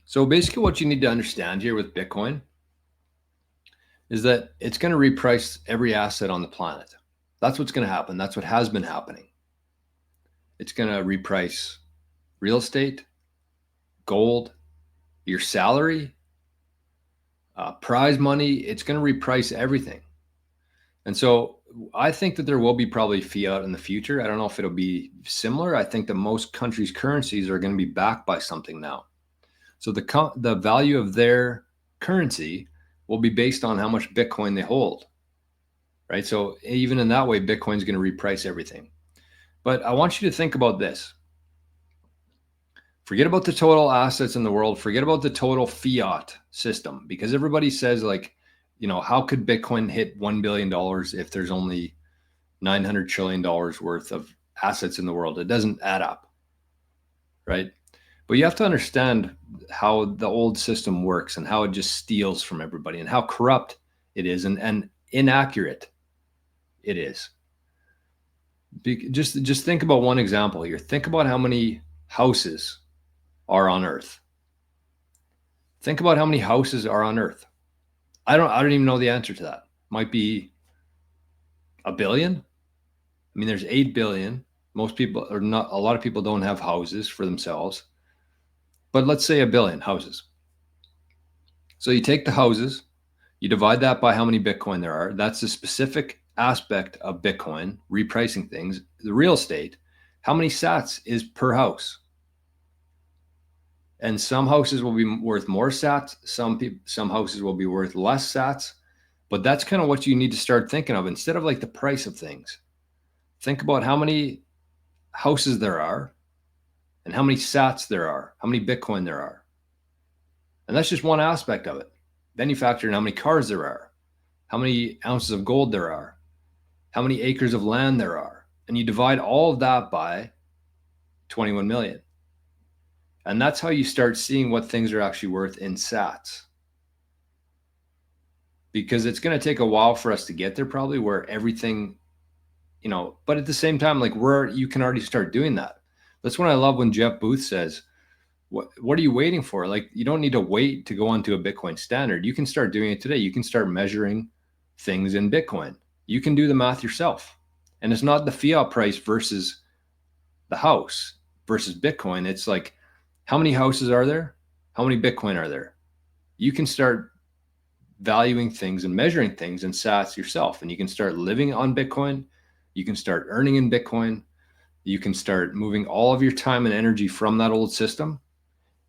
Speaker 1: So basically what you need to understand here with Bitcoin is that it's going to reprice every asset on the planet. That's what's going to happen. That's what has been happening. It's going to reprice real estate, gold, your salary, prize money. It's going to reprice everything. And so I think that there will be probably fiat in the future. I don't know if it'll be similar. I think that most countries' currencies are going to be backed by something now. So the value of their currency will be based on how much Bitcoin they hold, right? So even in that way, Bitcoin is going to reprice everything. But I want you to think about this. Forget about the total assets in the world. Forget about the total fiat system, because everybody says, like, you know, how could Bitcoin hit $1 billion if there's only $900 trillion worth of assets in the world? It doesn't add up, right? But you have to understand how the old system works and how it just steals from everybody and how corrupt it is and inaccurate it is. Just think about one example here. Think about how many houses are on Earth. Think about how many houses are on Earth. I don't even know the answer to that. Might be a billion. I mean, there's 8 billion. Most people are not, a lot of people don't have houses for themselves. But let's say 1 billion houses. So you take the houses, you divide that by how many Bitcoin there are. That's a specific aspect of Bitcoin, repricing things. The real estate, how many sats is per house? And some houses will be worth more sats. Some houses will be worth less sats. But that's kind of what you need to start thinking of. Instead of like the price of things, think about how many houses there are and how many sats there are, how many Bitcoin there are. And that's just one aspect of it. Then you factor in how many cars there are, how many ounces of gold there are, how many acres of land there are. And you divide all of that by 21 million. And that's how you start seeing what things are actually worth in sats. Because it's going to take a while for us to get there, probably, where everything, you know, but at the same time, like, you can already start doing that. That's what I love when Jeff Booth says, what are you waiting for? Like, you don't need to wait to go onto a Bitcoin standard. You can start doing it today. You can start measuring things in Bitcoin. You can do the math yourself. And it's not the fiat price versus the house versus Bitcoin. It's like, how many houses are there? How many Bitcoin are there? You can start valuing things and measuring things in sats yourself. And you can start living on Bitcoin. You can start earning in Bitcoin. You can start moving all of your time and energy from that old system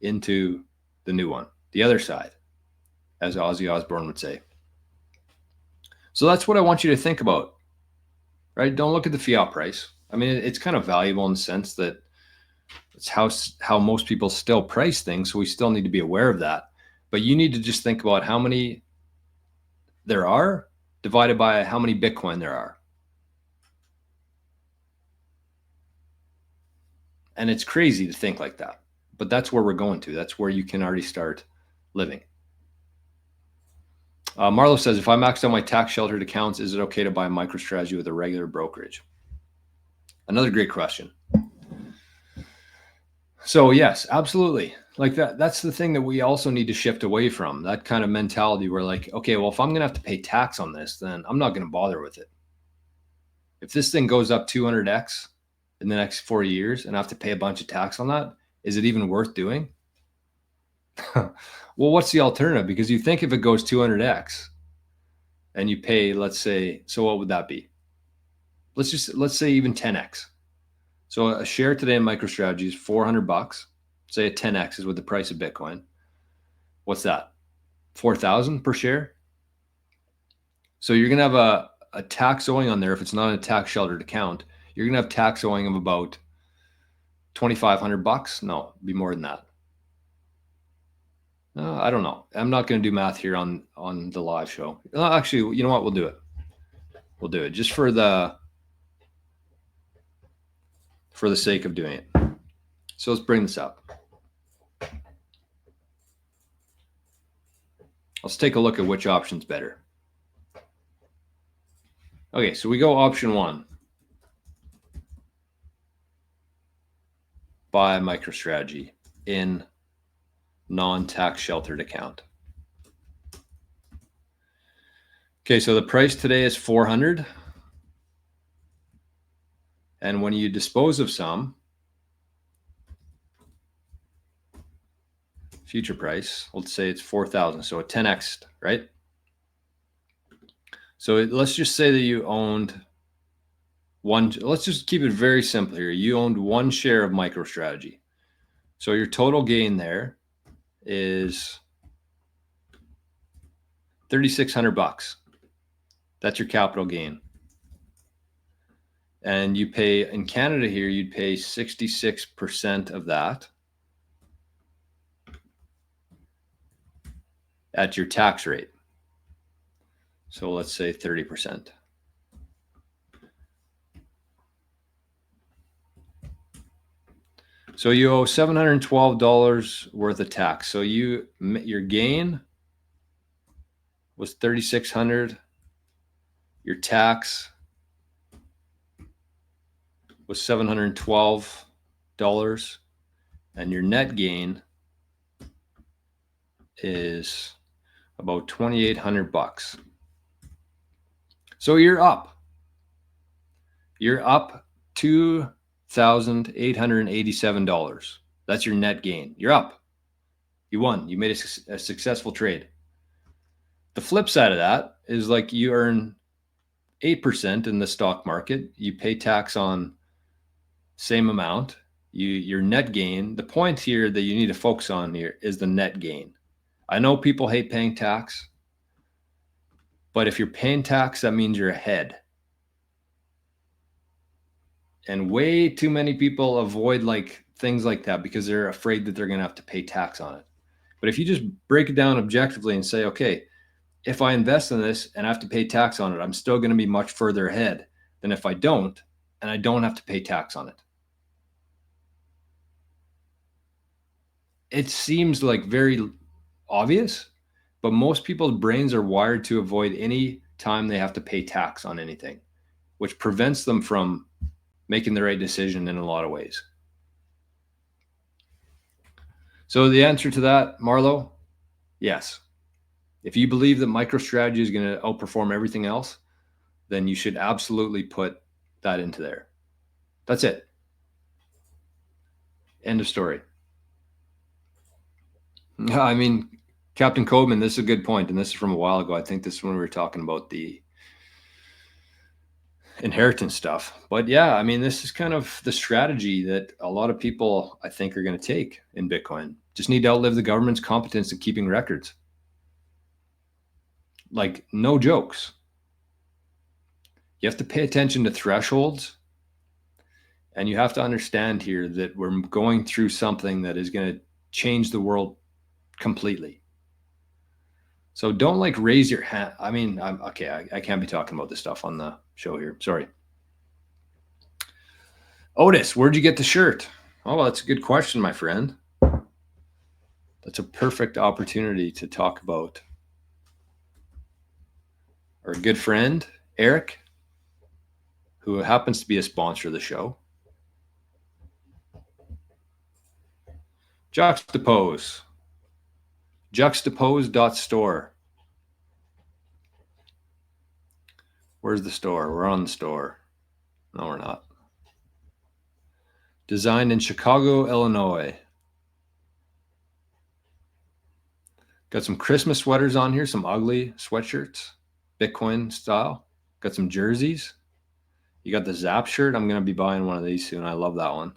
Speaker 1: into the new one, the other side, as Ozzy Osbourne would say. So that's what I want you to think about, right? Don't look at the fiat price. I mean, it's kind of valuable in the sense that it's how most people still price things. So we still need to be aware of that. But you need to just think about how many there are divided by how many Bitcoin there are. And it's crazy to think like that. But that's where we're going to. That's where you can already start living. Marlo says, if I maxed out my tax sheltered accounts, is it okay to buy MicroStrategy with a regular brokerage? Another great question. So yes, absolutely. Like that's the thing that we also need to shift away from, that kind of mentality where like, okay, well, if I'm going to have to pay tax on this, then I'm not going to bother with it. If this thing goes up 200x in the next 4 years and I have to pay a bunch of tax on that, is it even worth doing? Well, what's the alternative? Because you think if it goes 200x and you pay, let's say, so what would that be? Let's say even 10x. So a share today in MicroStrategy is $400. Say a 10x is with the price of Bitcoin. What's that? 4,000 per share. So you're gonna have a tax owing on there if it's not a tax sheltered account. You're gonna have tax owing of about $2,500. No, it'd be more than that. I don't know. I'm not going to do math here on the live show. Actually, you know what? We'll do it. We'll do it just for the sake of doing it. So let's bring this up. Let's take a look at which option's better. Okay, so we go option 1. Buy MicroStrategy in non-tax sheltered account. Okay, so the price today is 400. And when you dispose of some, future price, let's say it's 4,000. So a 10x, right? So let's just say that you owned one. Let's just keep it very simple here. You owned one share of MicroStrategy. So your total gain there is $3,600. That's your capital gain. And you pay in Canada here, you'd pay 66% of that at your tax rate. So let's say 30%. So you owe $712 worth of tax. So your gain was $3,600. Your tax was $712, and your net gain is about $2,800. So you're up. You're up $2,887. That's your net gain. You're up. You won. You made a successful trade. The flip side of that is like you earn 8% in the stock market. You pay tax on same amount. Your net gain. The point here that you need to focus on here is the net gain. I know people hate paying tax, but if you're paying tax, that means you're ahead. And way too many people avoid like things like that because they're afraid that they're going to have to pay tax on it. But if you just break it down objectively and say, okay, if I invest in this and I have to pay tax on it, I'm still going to be much further ahead than if I don't, and I don't have to pay tax on it. It seems like very obvious, but most people's brains are wired to avoid any time they have to pay tax on anything, which prevents them from making the right decision in a lot of ways. So the answer to that, Marlo, yes. If you believe that MicroStrategy is going to outperform everything else, then you should absolutely put that into there. That's it. End of story. I mean, Captain Coleman, this is a good point, and this is from a while ago. I think this is when we were talking about the inheritance stuff. But yeah, I mean, this is kind of the strategy that a lot of people, I think, are going to take in Bitcoin. Just need to outlive the government's competence at keeping records. Like, no jokes. You have to pay attention to thresholds. And you have to understand here that we're going through something that is going to change the world completely. So don't like raise your hand. I mean, I can't be talking about this stuff on the show here. Sorry. Otis, where'd you get the shirt? Oh, well, that's a good question, my friend. That's a perfect opportunity to talk about our good friend, Eric, who happens to be a sponsor of the show. Juxtapose. Juxtapose.store. Where's the store? We're on the store. No, we're not. Designed in Chicago, Illinois. Got some Christmas sweaters on here, some ugly sweatshirts, Bitcoin style. Got some jerseys. You got the Zap shirt. I'm going to be buying one of these soon. I love that one.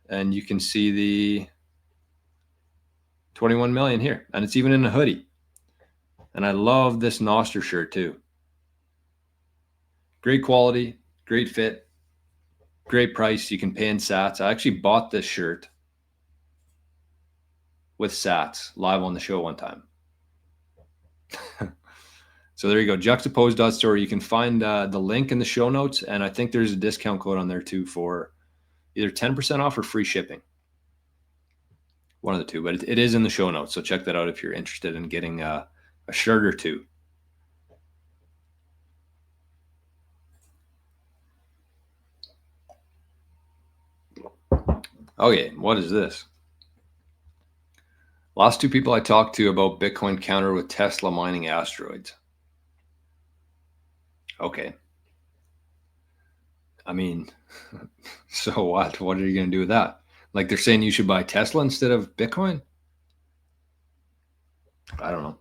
Speaker 1: And you can see the 21 million here. And it's even in a hoodie. And I love this nostr shirt too. Great quality, great fit, great price. You can pay in sats. I actually bought this shirt with sats live on the show one time. So there you go, juxtapose.store. You can find the link in the show notes, and I think there's a discount code on there too for either 10% off or free shipping. One of the two, but it is in the show notes. So check that out if you're interested in getting a shirt or two. Okay, what is this? Last two people I talked to about Bitcoin counter with Tesla mining asteroids. Okay. I mean, so what? What are you going to do with that? Like they're saying you should buy Tesla instead of Bitcoin? I don't know.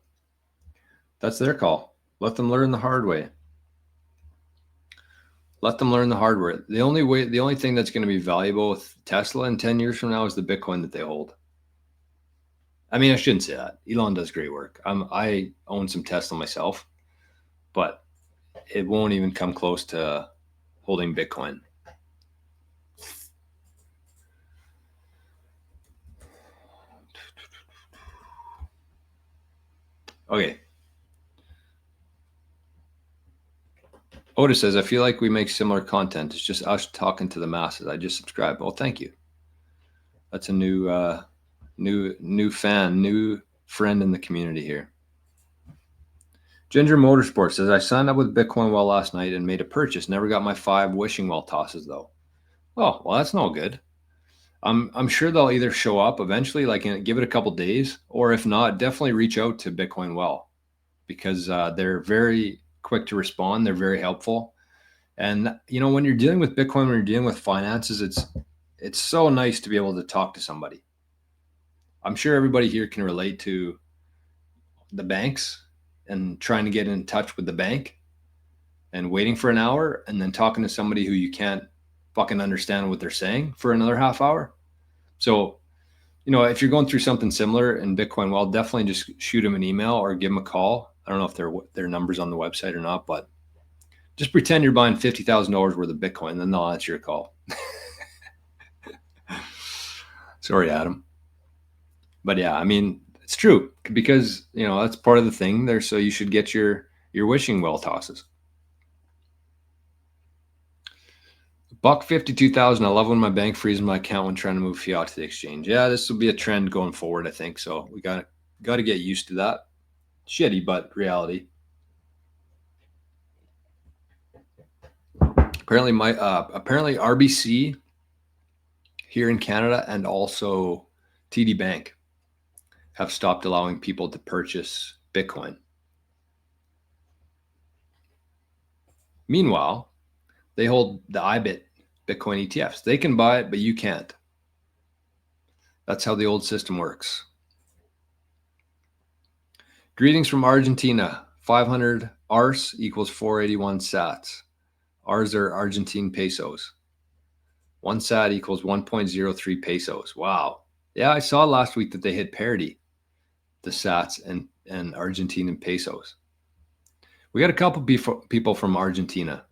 Speaker 1: That's their call. Let them learn the hard way. Let them learn the hard way. The only thing that's going to be valuable with Tesla in 10 years from now is the Bitcoin that they hold. I mean, I shouldn't say that. Elon does great work. I own some Tesla myself, but it won't even come close to holding Bitcoin. Okay. Otis says, I feel like we make similar content. It's just us talking to the masses. I just subscribed. Well, thank you. That's a new fan, new friend in the community here. Ginger Motorsport says, I signed up with Bitcoin Well last night and made a purchase. Never got my 5 wishing well tosses though. Oh, well, that's no good. I'm sure they'll either show up eventually, like give it a couple days, or if not, definitely reach out to Bitcoin Well because they're very quick to respond. They're very helpful. And you know, when you're dealing with Bitcoin, when you're dealing with finances, it's so nice to be able to talk to somebody. I'm sure everybody here can relate to the banks and trying to get in touch with the bank and waiting for an hour and then talking to somebody who you can't fucking understand what they're saying for another half hour. So, you know, if you're going through something similar in Bitcoin, well, definitely just shoot them an email or give them a call. I don't know if their number's on the website or not, but just pretend you're buying $50,000 worth of Bitcoin, then they'll answer your call. Sorry, Adam. But yeah, I mean, it's true because, you know, that's part of the thing there. So you should get your wishing well tosses. $52,000. I love when my bank freezes my account when trying to move fiat to the exchange. Yeah, this will be a trend going forward, I think. So we got to get used to that. Shitty, but reality. Apparently RBC here in Canada and also TD Bank have stopped allowing people to purchase Bitcoin. Meanwhile, they hold the IBIT Bitcoin ETFs. They can buy it, but you can't. That's how the old system works. Greetings from Argentina. 500 ARS equals 481 sats. Rs are Argentine pesos. 1 sat equals 1.03 pesos. Wow. Yeah, I saw last week that they hit parity, the sats and Argentine pesos. We got a couple people from Argentina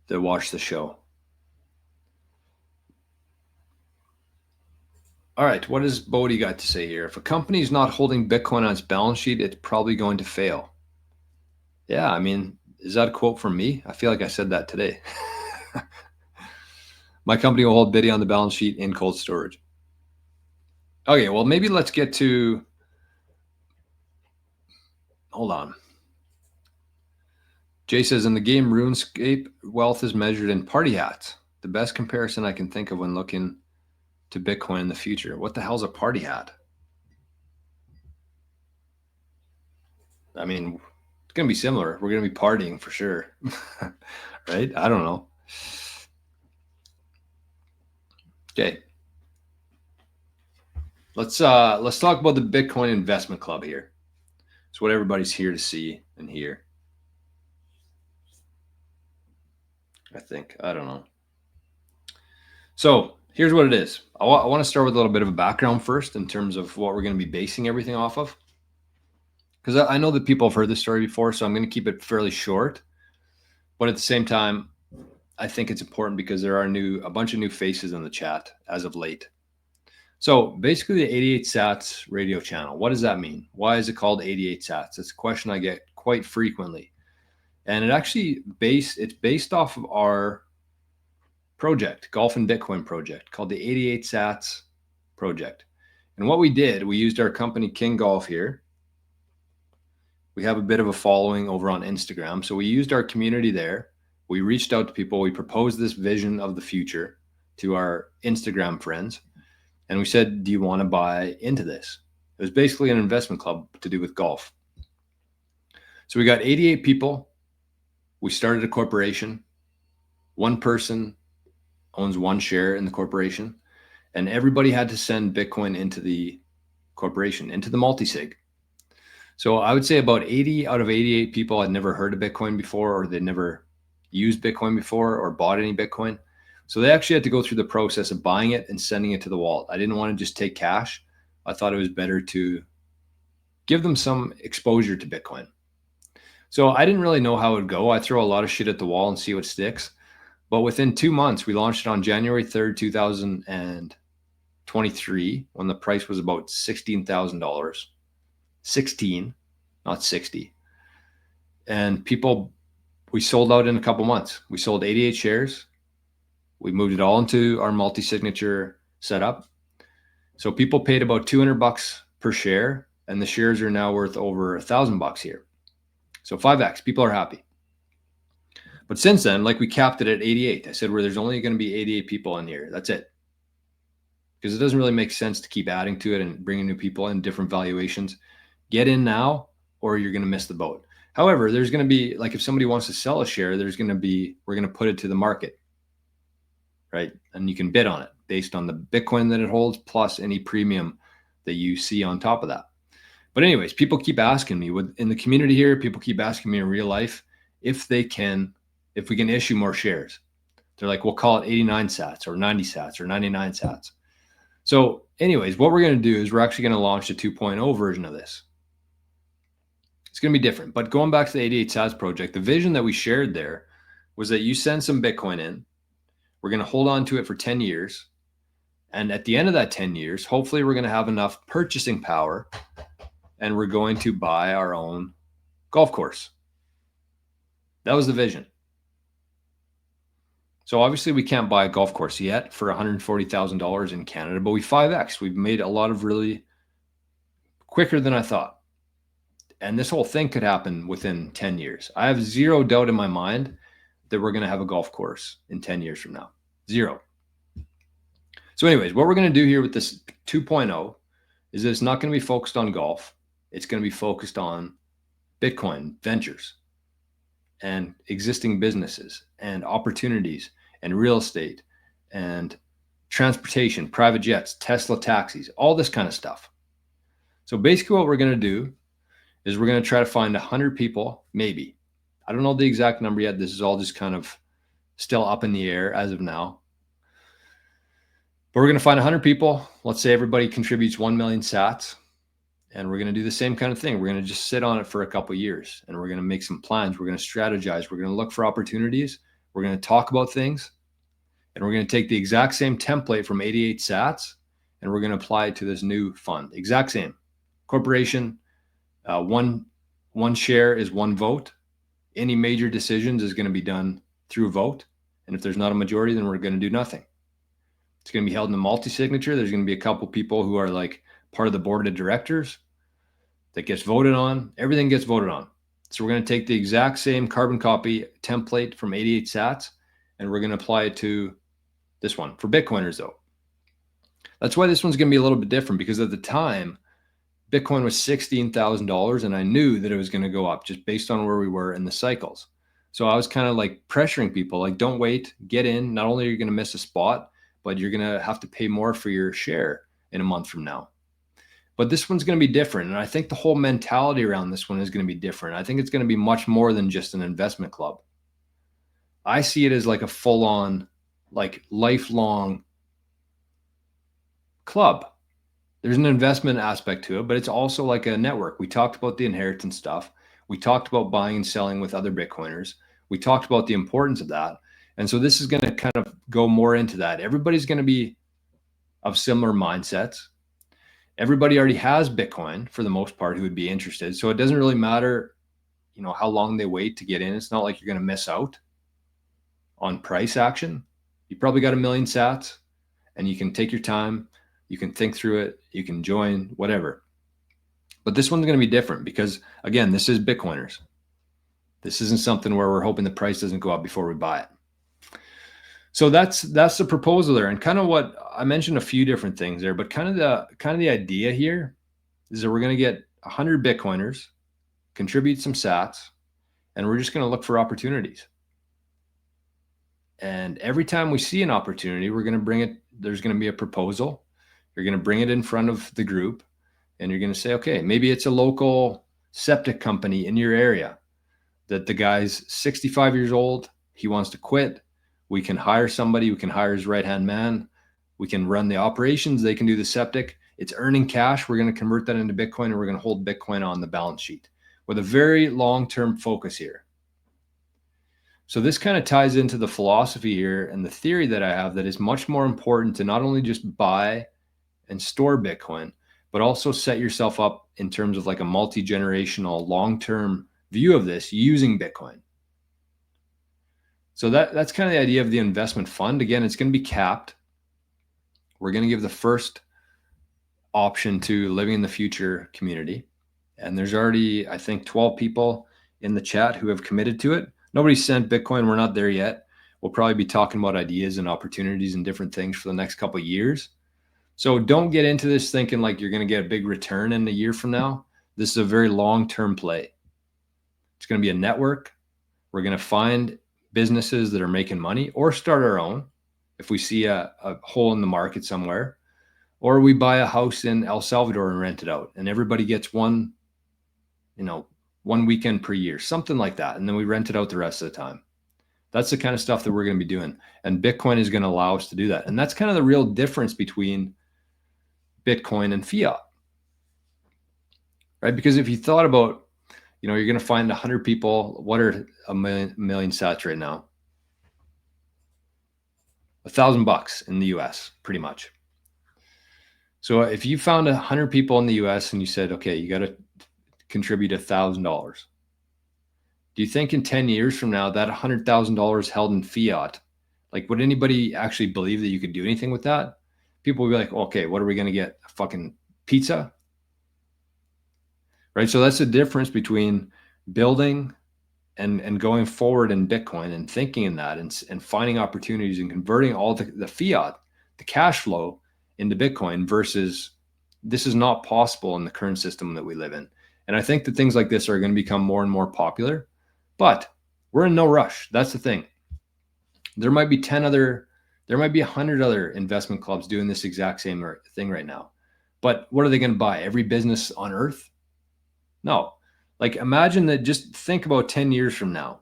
Speaker 1: that watch the show. All right, what does Bodie got to say here? If a company is not holding Bitcoin on its balance sheet, it's probably going to fail. Yeah, I mean, is that a quote from me? I feel like I said that today. My company will hold Bitty on the balance sheet in cold storage. Okay, well, maybe let's get to, hold on. Jay says, in the game RuneScape, wealth is measured in party hats. The best comparison I can think of when looking to Bitcoin in the future. What the hell's a party hat? I mean, it's going to be similar. We're going to be partying for sure. Right? I don't know. Okay. Let's talk about the Bitcoin Investment Club here. It's what everybody's here to see and hear. I think. I don't know. So here's what it is. I want to start with a little bit of a background first in terms of what we're going to be basing everything off of. Because I know that people have heard this story before, so I'm going to keep it fairly short. But at the same time, I think it's important because there are a bunch of new faces in the chat as of late. So basically the 88 sats radio channel, what does that mean? Why is it called 88 sats? That's a question I get quite frequently. And it's based off of our project, Golf and Bitcoin project, called the 88 sats project. And what we did, we used our company knggolf here. We have a bit of a following over on Instagram. So we used our community there. We reached out to people. We proposed this vision of the future to our Instagram friends. And we said, do you want to buy into this? It was basically an investment club to do with golf. So we got 88 people. We started a corporation. One person owns one share in the corporation. And everybody had to send Bitcoin into the corporation, into the multi-sig. So I would say about 80 out of 88 people had never heard of Bitcoin before, or they'd never used Bitcoin before or bought any Bitcoin. So they actually had to go through the process of buying it and sending it to the wallet. I didn't want to just take cash. I thought it was better to give them some exposure to Bitcoin. So I didn't really know how it would go. I throw a lot of shit at the wall and see what sticks. But within 2 months, we launched it on January 3rd, 2023, when the price was about $16,000. 16, not 60. And we sold out in a couple months. We sold 88 shares. We moved it all into our multi-signature setup. So people paid about $200 per share, and the shares are now worth over $1,000 here. So 5x, people are happy. But since then, like, we capped it at 88. I said, there's only going to be 88 people in here. That's it. Because it doesn't really make sense to keep adding to it and bringing new people in, different valuations. Get in now, or you're going to miss the boat. However, there's going to be, like, if somebody wants to sell a share, we're going to put it to the market, right? And you can bid on it based on the Bitcoin that it holds, plus any premium that you see on top of that. But anyways, people keep asking me in the community here, people keep asking me in real life if we can issue more shares. They're like, we'll call it 89 sats or 90 sats or 99 sats. So anyways, what we're going to do is we're actually going to launch a 2.0 version of this. It's going to be different. But going back to the 88 sats project, the vision that we shared there was that you send some Bitcoin in. We're going to hold on to it for 10 years. And at the end of that 10 years, hopefully we're going to have enough purchasing power and we're going to buy our own golf course. That was the vision. So obviously we can't buy a golf course yet for $140,000 in Canada, but we 5x. We've made a lot of really quicker than I thought. And this whole thing could happen within 10 years. I have zero doubt in my mind that we're going to have a golf course in 10 years from now. Zero. So anyways, what we're going to do here with this 2.0 is that it's not going to be focused on golf. It's going to be focused on Bitcoin ventures and existing businesses and opportunities and real estate and transportation, private jets, Tesla taxis, all this kind of stuff. So basically what we're going to do is we're going to try to find 100 people, maybe. I don't know the exact number yet. This is all just kind of still up in the air as of now. But we're going to find 100 people. Let's say everybody contributes 1 million sats. And we're going to do the same kind of thing. We're going to just sit on it for a couple of years and we're going to make some plans. We're going to strategize. We're going to look for opportunities. We're going to talk about things. And we're going to take the exact same template from 88 sats and we're going to apply it to this new fund. Exact same. Corporation, one share is one vote. Any major decisions is going to be done through vote. And if there's not a majority, then we're going to do nothing. It's going to be held in a multi-signature. There's going to be a couple people who are like part of the board of directors that gets voted on. Everything gets voted on. So we're going to take the exact same carbon copy template from 88 sats and we're going to apply it to this one for Bitcoiners though. That's why this one's going to be a little bit different, because at the time, Bitcoin was $16,000 and I knew that it was going to go up just based on where we were in the cycles. So I was kind of like pressuring people, like, don't wait, get in. Not only are you going to miss a spot, but you're going to have to pay more for your share in a month from now. But this one's going to be different. And I think the whole mentality around this one is going to be different. I think it's going to be much more than just an investment club. I see it as like a full-on, like lifelong club. There's an investment aspect to it, but it's also like a network. We talked about the inheritance stuff. We talked about buying and selling with other Bitcoiners. We talked about the importance of that. And so this is going to kind of go more into that. Everybody's going to be of similar mindsets. Everybody already has Bitcoin for the most part who would be interested. So it doesn't really matter, you know, how long they wait to get in. It's not like you're going to miss out on price action. You probably got 1 million sats and you can take your time. You can think through it. You can join, whatever. But this one's going to be different because, again, this is Bitcoiners. This isn't something where we're hoping the price doesn't go up before we buy it. So that's the proposal there. And kind of what I mentioned, a few different things there, but kind of the idea here is that we're going to get 100 Bitcoiners, contribute some sats, and we're just going to look for opportunities. And every time we see an opportunity, we're going to bring it. There's going to be a proposal. You're going to bring it in front of the group and you're going to say, okay, maybe it's a local septic company in your area that the guy's 65 years old. He wants to quit. We can hire somebody. We can hire his right-hand man. We can run the operations. They can do the septic. It's earning cash. We're going to convert that into Bitcoin and we're going to hold Bitcoin on the balance sheet with a very long-term focus here. So this kind of ties into the philosophy here and the theory that I have that is much more important to not only just buy and store Bitcoin, but also set yourself up in terms of like a multi-generational long-term view of this using Bitcoin. So that's kind of the idea of the investment fund. Again, it's going to be capped. We're going to give the first option to Living in the Future community. And there's already, I think, 12 people in the chat who have committed to it. Nobody's sent Bitcoin. We're not there yet. We'll probably be talking about ideas and opportunities and different things for the next couple of years. So don't get into this thinking like you're going to get a big return in a year from now. This is a very long-term play. It's going to be a network. We're going to find businesses that are making money or start our own if we see a hole in the market somewhere, or we buy a house in El Salvador and rent it out and everybody gets one weekend per year, something like that. And then we rent it out the rest of the time. That's the kind of stuff that we're going to be doing. And Bitcoin is going to allow us to do that. And that's kind of the real difference between Bitcoin and fiat, right? Because if you thought about, you're going to find 100 people. What are a million sats right now? $1,000 in the US, pretty much. So if you found 100 people in the US and you said, okay, you got to contribute $1,000. Do you think in 10 years from now that $100,000 held in fiat, like would anybody actually believe that you could do anything with that? People would be like, okay, what are we going to get? A fucking pizza? Right? So that's the difference between building and going forward in Bitcoin and thinking in that and finding opportunities and converting all the fiat, the cash flow into Bitcoin versus this is not possible in the current system that we live in. And I think that things like this are going to become more and more popular, but we're in no rush. That's the thing. There might be 100 other investment clubs doing this exact same thing right now. But what are they going to buy? Every business on earth? No. Like imagine that, just think about 10 years from now.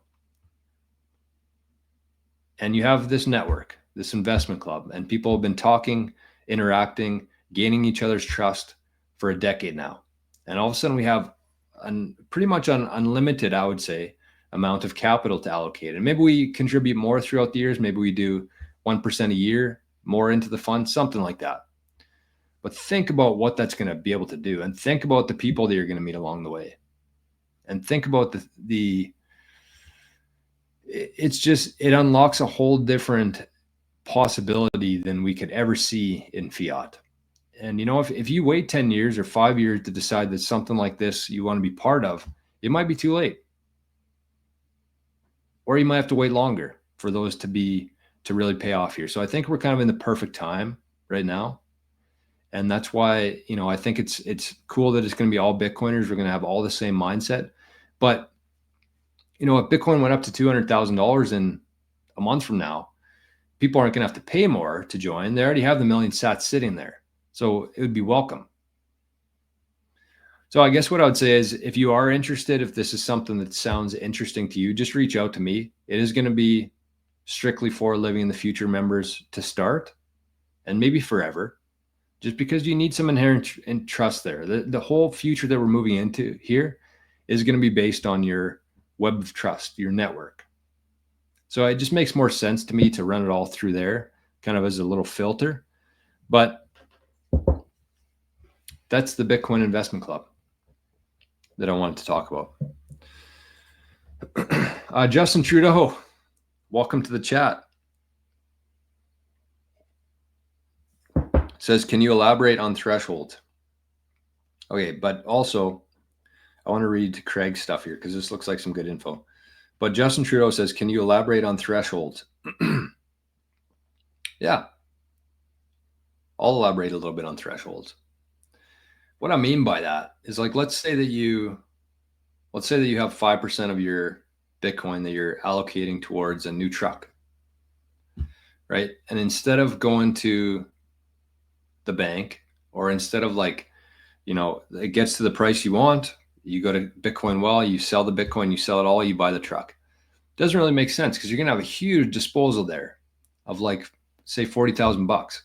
Speaker 1: And you have this network, this investment club, and people have been talking, interacting, gaining each other's trust for a decade now. And all of a sudden we have pretty much an unlimited, I would say, amount of capital to allocate. And maybe we contribute more throughout the years. Maybe we do 1% a year more into the fund, something like that. But think about what that's going to be able to do, and think about the people that you're going to meet along the way, and think about it unlocks a whole different possibility than we could ever see in fiat. And if you wait 10 years or 5 years to decide that something like this you want to be part of, it might be too late. Or you might have to wait longer for those to really pay off here. So I think we're kind of in the perfect time right now. And that's why, I think it's cool that it's going to be all Bitcoiners. We're going to have all the same mindset. But, if Bitcoin went up to $200,000 in a month from now, people aren't going to have to pay more to join. They already have the million sats sitting there. So it would be welcome. So I guess what I would say is, if you are interested, if this is something that sounds interesting to you, just reach out to me. It is going to be strictly for Living in the Future members to start, and maybe forever, just because you need some inherent trust there. The whole future that we're moving into here is going to be based on your web of trust, your network. So it just makes more sense to me to run it all through there, kind of as a little filter. But that's the Bitcoin Investment Club that I wanted to talk about. Justin Trudeau, welcome to the chat. Says, can you elaborate on thresholds? Okay, but also I want to read Craig's stuff here because this looks like some good info. But Justin Trudeau says, can you elaborate on thresholds? Yeah, I'll elaborate a little bit on thresholds. What I mean by that is, like, let's say that you have 5% of your Bitcoin that you're allocating towards a new truck, right? And instead of going to the bank, or instead of it gets to the price you want, you go to Bitcoin Well, you sell the Bitcoin, you sell it all, you buy the truck. Doesn't really make sense, because you're going to have a huge disposal there of, like, say $40,000.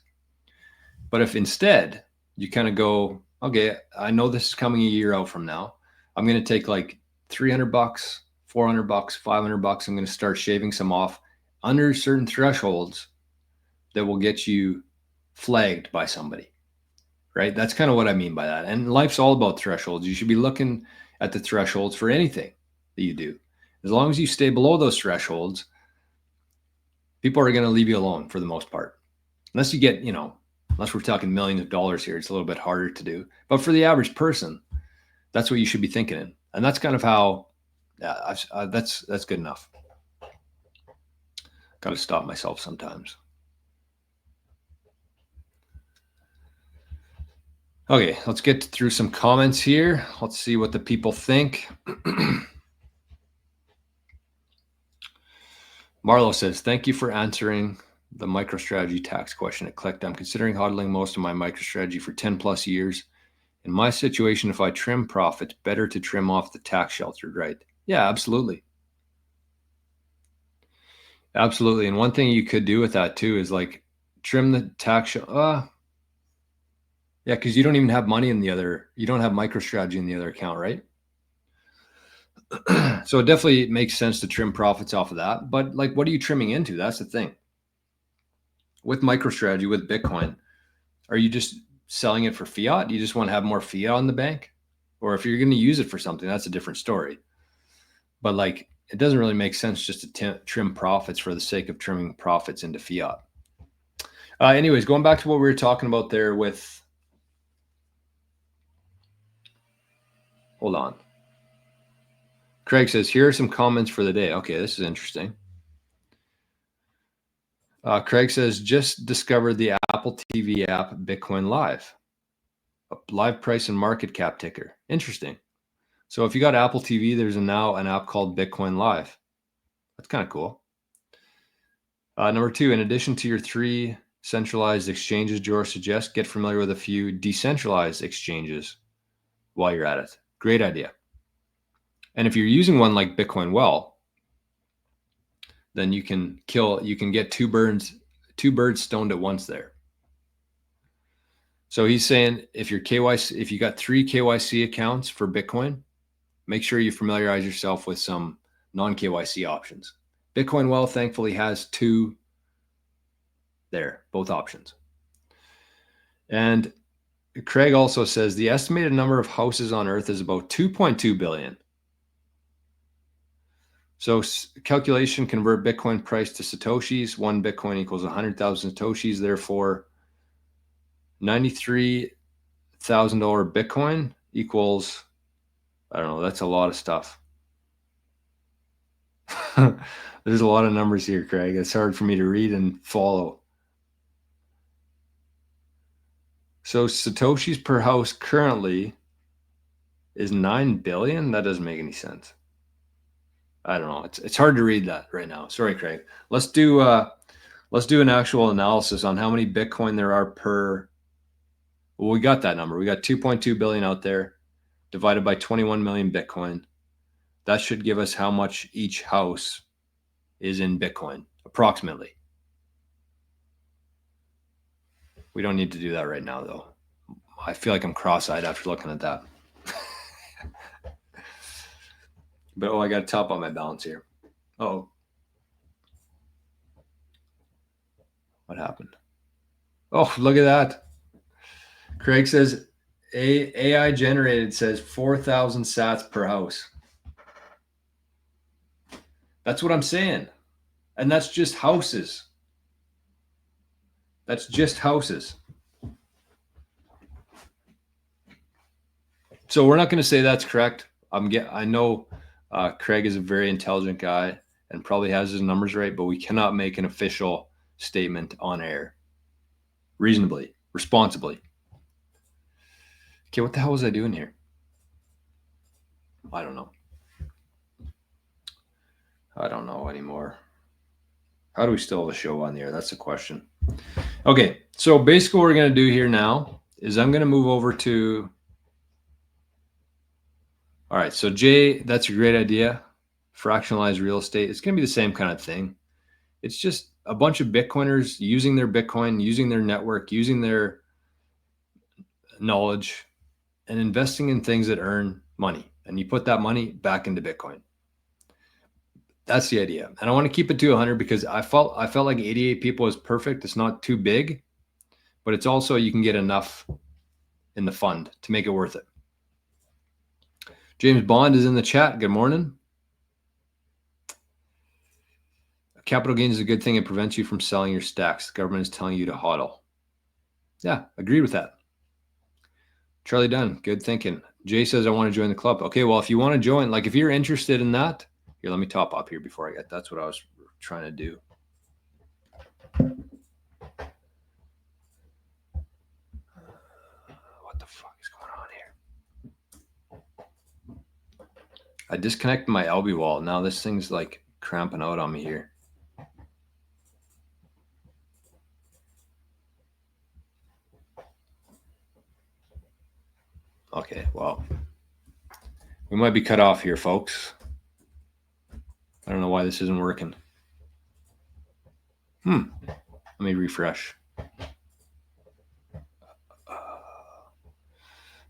Speaker 1: But if instead you kind of go, okay, I know this is coming a year out from now, I'm going to take like $300, $400, $500. I'm going to start shaving some off under certain thresholds that will get you flagged by somebody, right? That's kind of what I mean by that. And life's all about thresholds. You should be looking at the thresholds for anything that you do. As long as you stay below those thresholds, people are going to leave you alone for the most part. Unless you get, unless we're talking millions of dollars here, it's a little bit harder to do. But for the average person, that's what you should be thinking in. And that's kind of how, that's good enough. Got to stop myself sometimes. Okay, let's get through some comments here. Let's see what the people think. Marlo says, thank you for answering the MicroStrategy tax question. It clicked. I'm considering hodling most of my MicroStrategy for 10 plus years. In my situation, if I trim profits, better to trim off the tax sheltered, right? Yeah, absolutely. Absolutely. And one thing you could do with that too is, like, trim the tax. Yeah, because you don't even have money in the other, you don't have MicroStrategy in the other account, right? So it definitely makes sense to trim profits off of that. But, like, what are you trimming into? That's the thing. With MicroStrategy, with Bitcoin, are you just selling it for fiat? Do you just want to have more fiat on the bank? Or if you're going to use it for something, that's a different story. But, like, it doesn't really make sense just to trim profits for the sake of trimming profits into fiat. Anyways, going back to what we were talking about there with, hold on. Craig says, here are some comments for the day. Okay, this is interesting. Craig says, just discovered the Apple TV app Bitcoin Live, a live price and market cap ticker. Interesting. So if you got Apple TV, there's now an app called Bitcoin Live. That's kind of cool. Number 2, in addition to your 3 centralized exchanges, George suggests, get familiar with a few decentralized exchanges while you're at it. Great idea. And if you're using one like Bitcoin Well, then you can get two birds stoned at once there. So he's saying, if you got 3 KYC accounts for Bitcoin, make sure you familiarize yourself with some non-KYC options. Bitcoin Well thankfully has 2 there, both options. And Craig also says the estimated number of houses on Earth is about 2.2 billion. So calculation, convert Bitcoin price to Satoshis. 1 Bitcoin equals 100,000 Satoshis. Therefore, $93,000 Bitcoin equals, I don't know, that's a lot of stuff. There's a lot of numbers here, Craig. It's hard for me to read and follow. So Satoshis per house currently is 9 billion. That doesn't make any sense. I don't know. It's hard to read that right now. Sorry, Craig. Let's do an actual analysis on how many Bitcoin there are per. Well, we got that number. We got 2.2 billion out there divided by 21 million Bitcoin. That should give us how much each house is in Bitcoin, approximately. We don't need to do that right now, though. I feel like I'm cross-eyed after looking at that. But I got to top on my balance here. Oh, what happened? Oh, look at that. Craig says AI generated says 4,000 sats per house. That's what I'm saying. And that's just houses. That's just houses. So we're not going to say that's correct. I know Craig is a very intelligent guy and probably has his numbers right, but we cannot make an official statement on air. Reasonably, responsibly. Okay, what the hell was I doing here? I don't know. I don't know anymore. How do we still have a show on the air? That's the question. Okay, so basically what we're going to do here now is I'm going to move over to... All right, so Jay, that's a great idea. Fractionalized real estate. It's going to be the same kind of thing. It's just a bunch of Bitcoiners using their Bitcoin, using their network, using their knowledge, and investing in things that earn money. And you put that money back into Bitcoin. That's the idea. And I want to keep it to 100 because I felt like 88 people is perfect. It's not too big, but it's also you can get enough in the fund to make it worth it. James Bond is in the chat. Good morning. Capital gains is a good thing. It prevents you from selling your stacks. The government is telling you to hodl. Yeah, agreed with that. Charlie Dunn, good thinking. Jay says, I want to join the club. Okay, well, if you want to join, like if you're interested in that, here, let me top up here before I get, that's what I was trying to do. What the fuck is going on here? I disconnected my LB wall. Now this thing's like cramping out on me here. Okay, well, we might be cut off here, folks. I don't know why this isn't working. Let me refresh.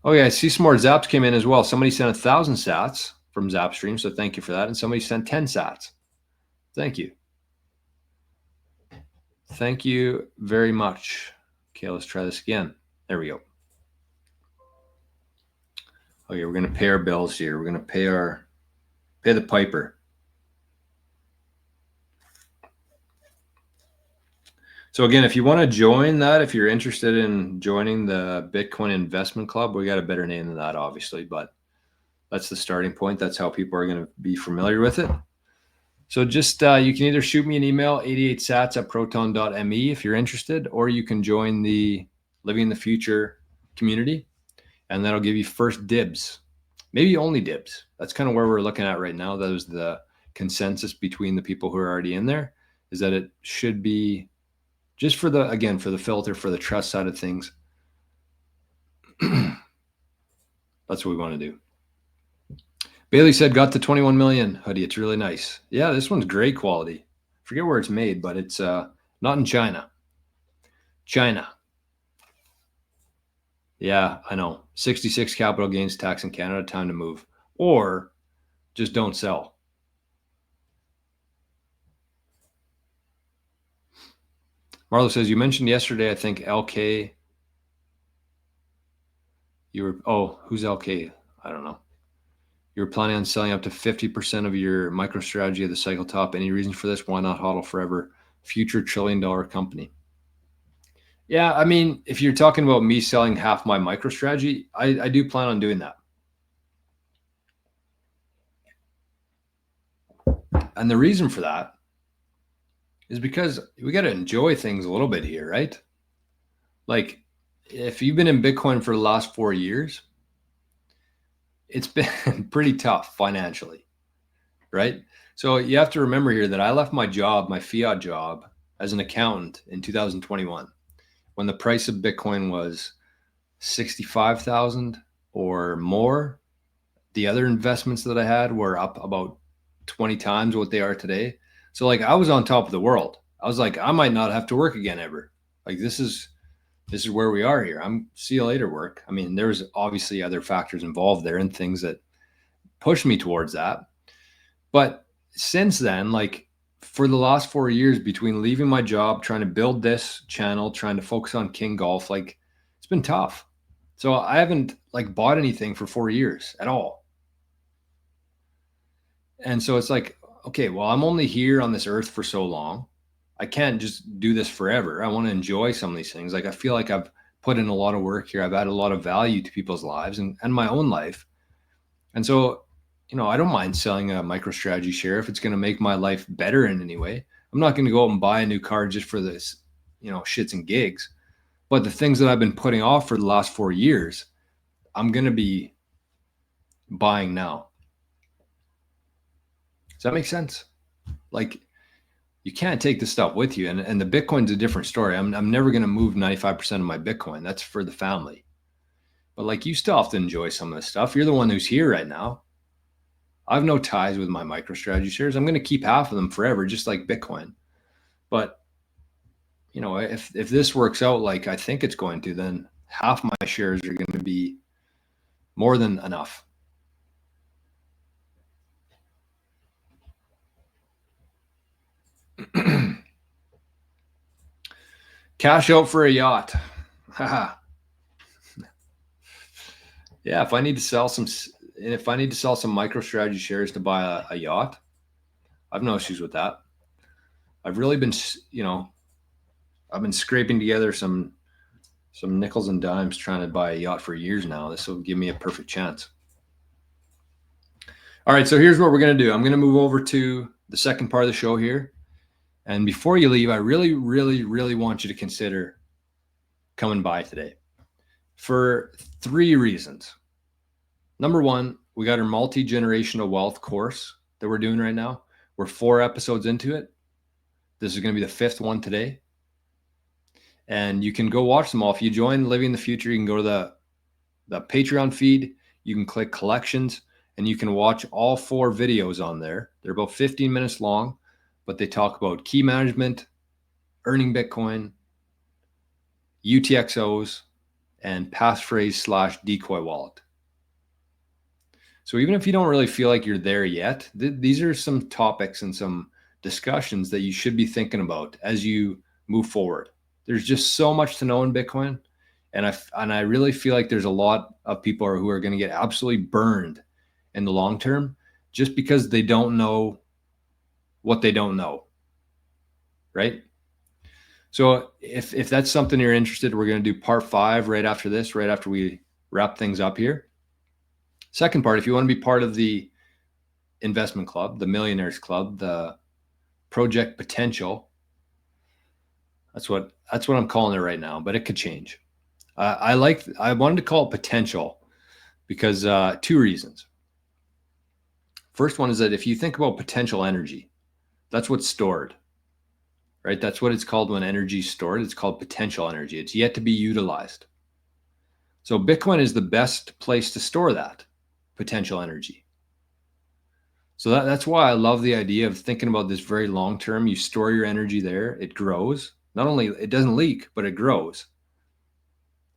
Speaker 1: Oh yeah, I see some more zaps came in as well. Somebody sent 1,000 sats from Zapstream, so thank you for that. And somebody sent 10 sats. Thank you. Thank you very much. Okay, let's try this again. There we go. Okay, we're going to pay our bills here. We're going to pay the piper. So again, if you want to join that, if you're interested in joining the Bitcoin Investment Club, we got a better name than that, obviously, but that's the starting point. That's how people are going to be familiar with it. So just you can either shoot me an email, 88sats@proton.me if you're interested, or you can join the Living the Future community, and that'll give you first dibs, maybe only dibs. That's kind of where we're looking at right now. That was the consensus between the people who are already in there, is that it should be just for the, again, for the filter, for the trust side of things. That's what we want to do. Bailey said, got the 21 million hoodie. It's really nice. Yeah, this one's great quality. Forget where it's made, but it's not in China. China. Yeah, I know. 66 capital gains tax in Canada, time to move. Or just don't sell. Marlo says, you mentioned yesterday, I think LK. Who's LK? I don't know. You were planning on selling up to 50% of your MicroStrategy at the cycle top. Any reason for this? Why not hodl forever? Future $1 trillion company. Yeah, I mean, if you're talking about me selling half my MicroStrategy, I do plan on doing that. And the reason for that is because we got to enjoy things a little bit here, right? Like, if you've been in Bitcoin for the last 4 years, it's been pretty tough financially, right? So you have to remember here that I left my job, my fiat job as an accountant in 2021 when the price of Bitcoin was 65,000 or more. The other investments that I had were up about 20 times what they are today. So like I was on top of the world. I was like, I might not have to work again ever. Like this is where we are here. I'm see you later work. I mean, there's obviously other factors involved there and things that push me towards that. But since then, like for the last 4 years, between leaving my job, trying to build this channel, trying to focus on King Golf, like it's been tough. So I haven't like bought anything for 4 years at all. And so it's like, okay, well, I'm only here on this earth for so long. I can't just do this forever. I want to enjoy some of these things. Like I feel like I've put in a lot of work here. I've added a lot of value to people's lives and my own life. And so, you know, I don't mind selling a MicroStrategy share if it's going to make my life better in any way. I'm not going to go out and buy a new car just for this, you know, shits and gigs. But the things that I've been putting off for the last 4 years, I'm going to be buying now. Does that make sense? Like you can't take this stuff with you. And the Bitcoin's a different story. I'm never going to move 95% of my Bitcoin. That's for the family. But like you still have to enjoy some of this stuff. You're the one who's here right now. I have no ties with my MicroStrategy shares. I'm going to keep half of them forever, just like Bitcoin. But you know, if this works out like I think it's going to, then half my shares are going to be more than enough. Cash out for a yacht. Haha. Yeah, if I need to sell some MicroStrategy shares to buy a yacht, I've no issues with that. I've really been, you know, I've been scraping together some nickels and dimes trying to buy a yacht for years now. This will give me a perfect chance. All right, so here's what we're going to do. I'm going to move over to the second part of the show here. And before you leave, I really, really, really want you to consider coming by today for 3 reasons. Number 1, we got our multi-generational wealth course that we're doing right now. We're 4 episodes into it. This is going to be the 5th one today. And you can go watch them all. If you join Living the Future, you can go to the Patreon feed. You can click collections and you can watch all 4 videos on there. They're about 15 minutes long, but they talk about key management, earning Bitcoin, UTXOs, and passphrase / decoy wallet. So even if you don't really feel like you're there yet, these are some topics and some discussions that you should be thinking about as you move forward. There's just so much to know in Bitcoin. And I really feel like there's a lot of people who are going to get absolutely burned in the long term just because they don't know what they don't know, right? So if that's something you're interested in, we're going to do part 5 right after this, right after we wrap things up here. Second part, if you want to be part of the investment club, the millionaires club, the project potential, that's what I'm calling it right now, but it could change. I wanted to call it potential because 2 reasons. First one is that if you think about potential energy, that's what's stored, right? That's what it's called when energy is stored. It's called potential energy. It's yet to be utilized. So Bitcoin is the best place to store that potential energy. So that's why I love the idea of thinking about this very long term. You store your energy there, it grows. Not only it doesn't leak, but it grows.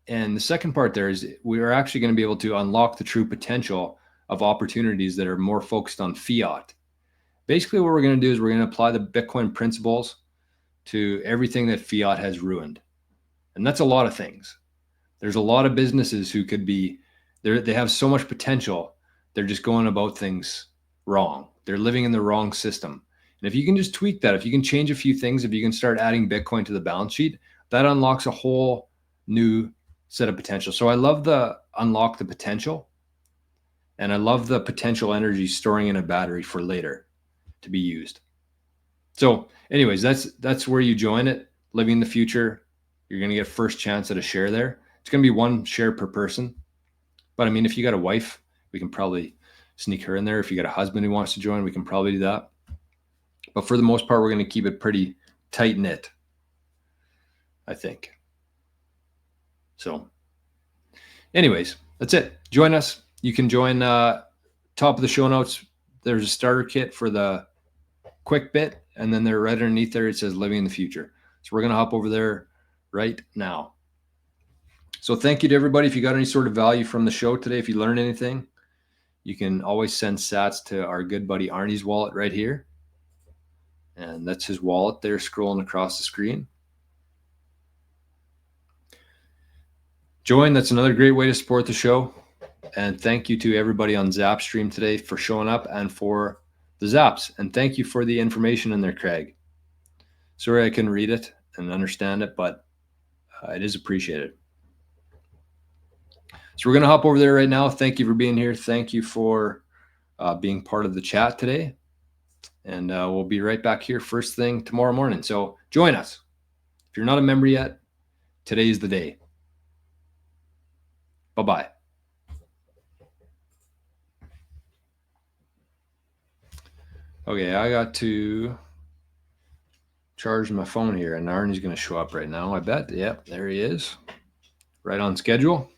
Speaker 1: And the second part there is we are actually going to be able to unlock the true potential of opportunities that are more focused on fiat. Basically, what we're going to do is we're going to apply the Bitcoin principles to everything that fiat has ruined. And that's a lot of things. There's a lot of businesses who could be, they have so much potential. They're just going about things wrong. They're living in the wrong system. And if you can just tweak that, if you can change a few things, if you can start adding Bitcoin to the balance sheet, that unlocks a whole new set of potential. So I love the unlock the potential. And I love the potential energy storing in a battery for later to be used. So anyways, that's where you join it. Living the Future. You're going to get first chance at a share there. It's It's going to be 1 share per person. But I mean, if you got a wife, we can probably sneak her in there. If you got a husband who wants to join, we can probably do that. But for the most part, we're going to keep it pretty tight knit, I think. So anyways, that's it. Join us. You can join top of the show notes. There's a starter kit for the quick bit. And then there right underneath there, it says living in the future. So we're going to hop over there right now. So thank you to everybody. If you got any sort of value from the show today, if you learned anything, you can always send sats to our good buddy Arnie's wallet right here. And that's his wallet there scrolling across the screen. Join. That's another great way to support the show. And thank you to everybody on Zap stream today for showing up and for the Zaps. And thank you for the information in there, Craig. Sorry I couldn't read it and understand it, but it is appreciated. So we're going to hop over there right now. Thank you for being here. Thank you for being part of the chat today. And we'll be right back here first thing tomorrow morning. So join us. If you're not a member yet, today's the day. Bye-bye. Okay, I got to charge my phone here, and Arnie's going to show up right now, I bet. Yep, there he is. Right on schedule.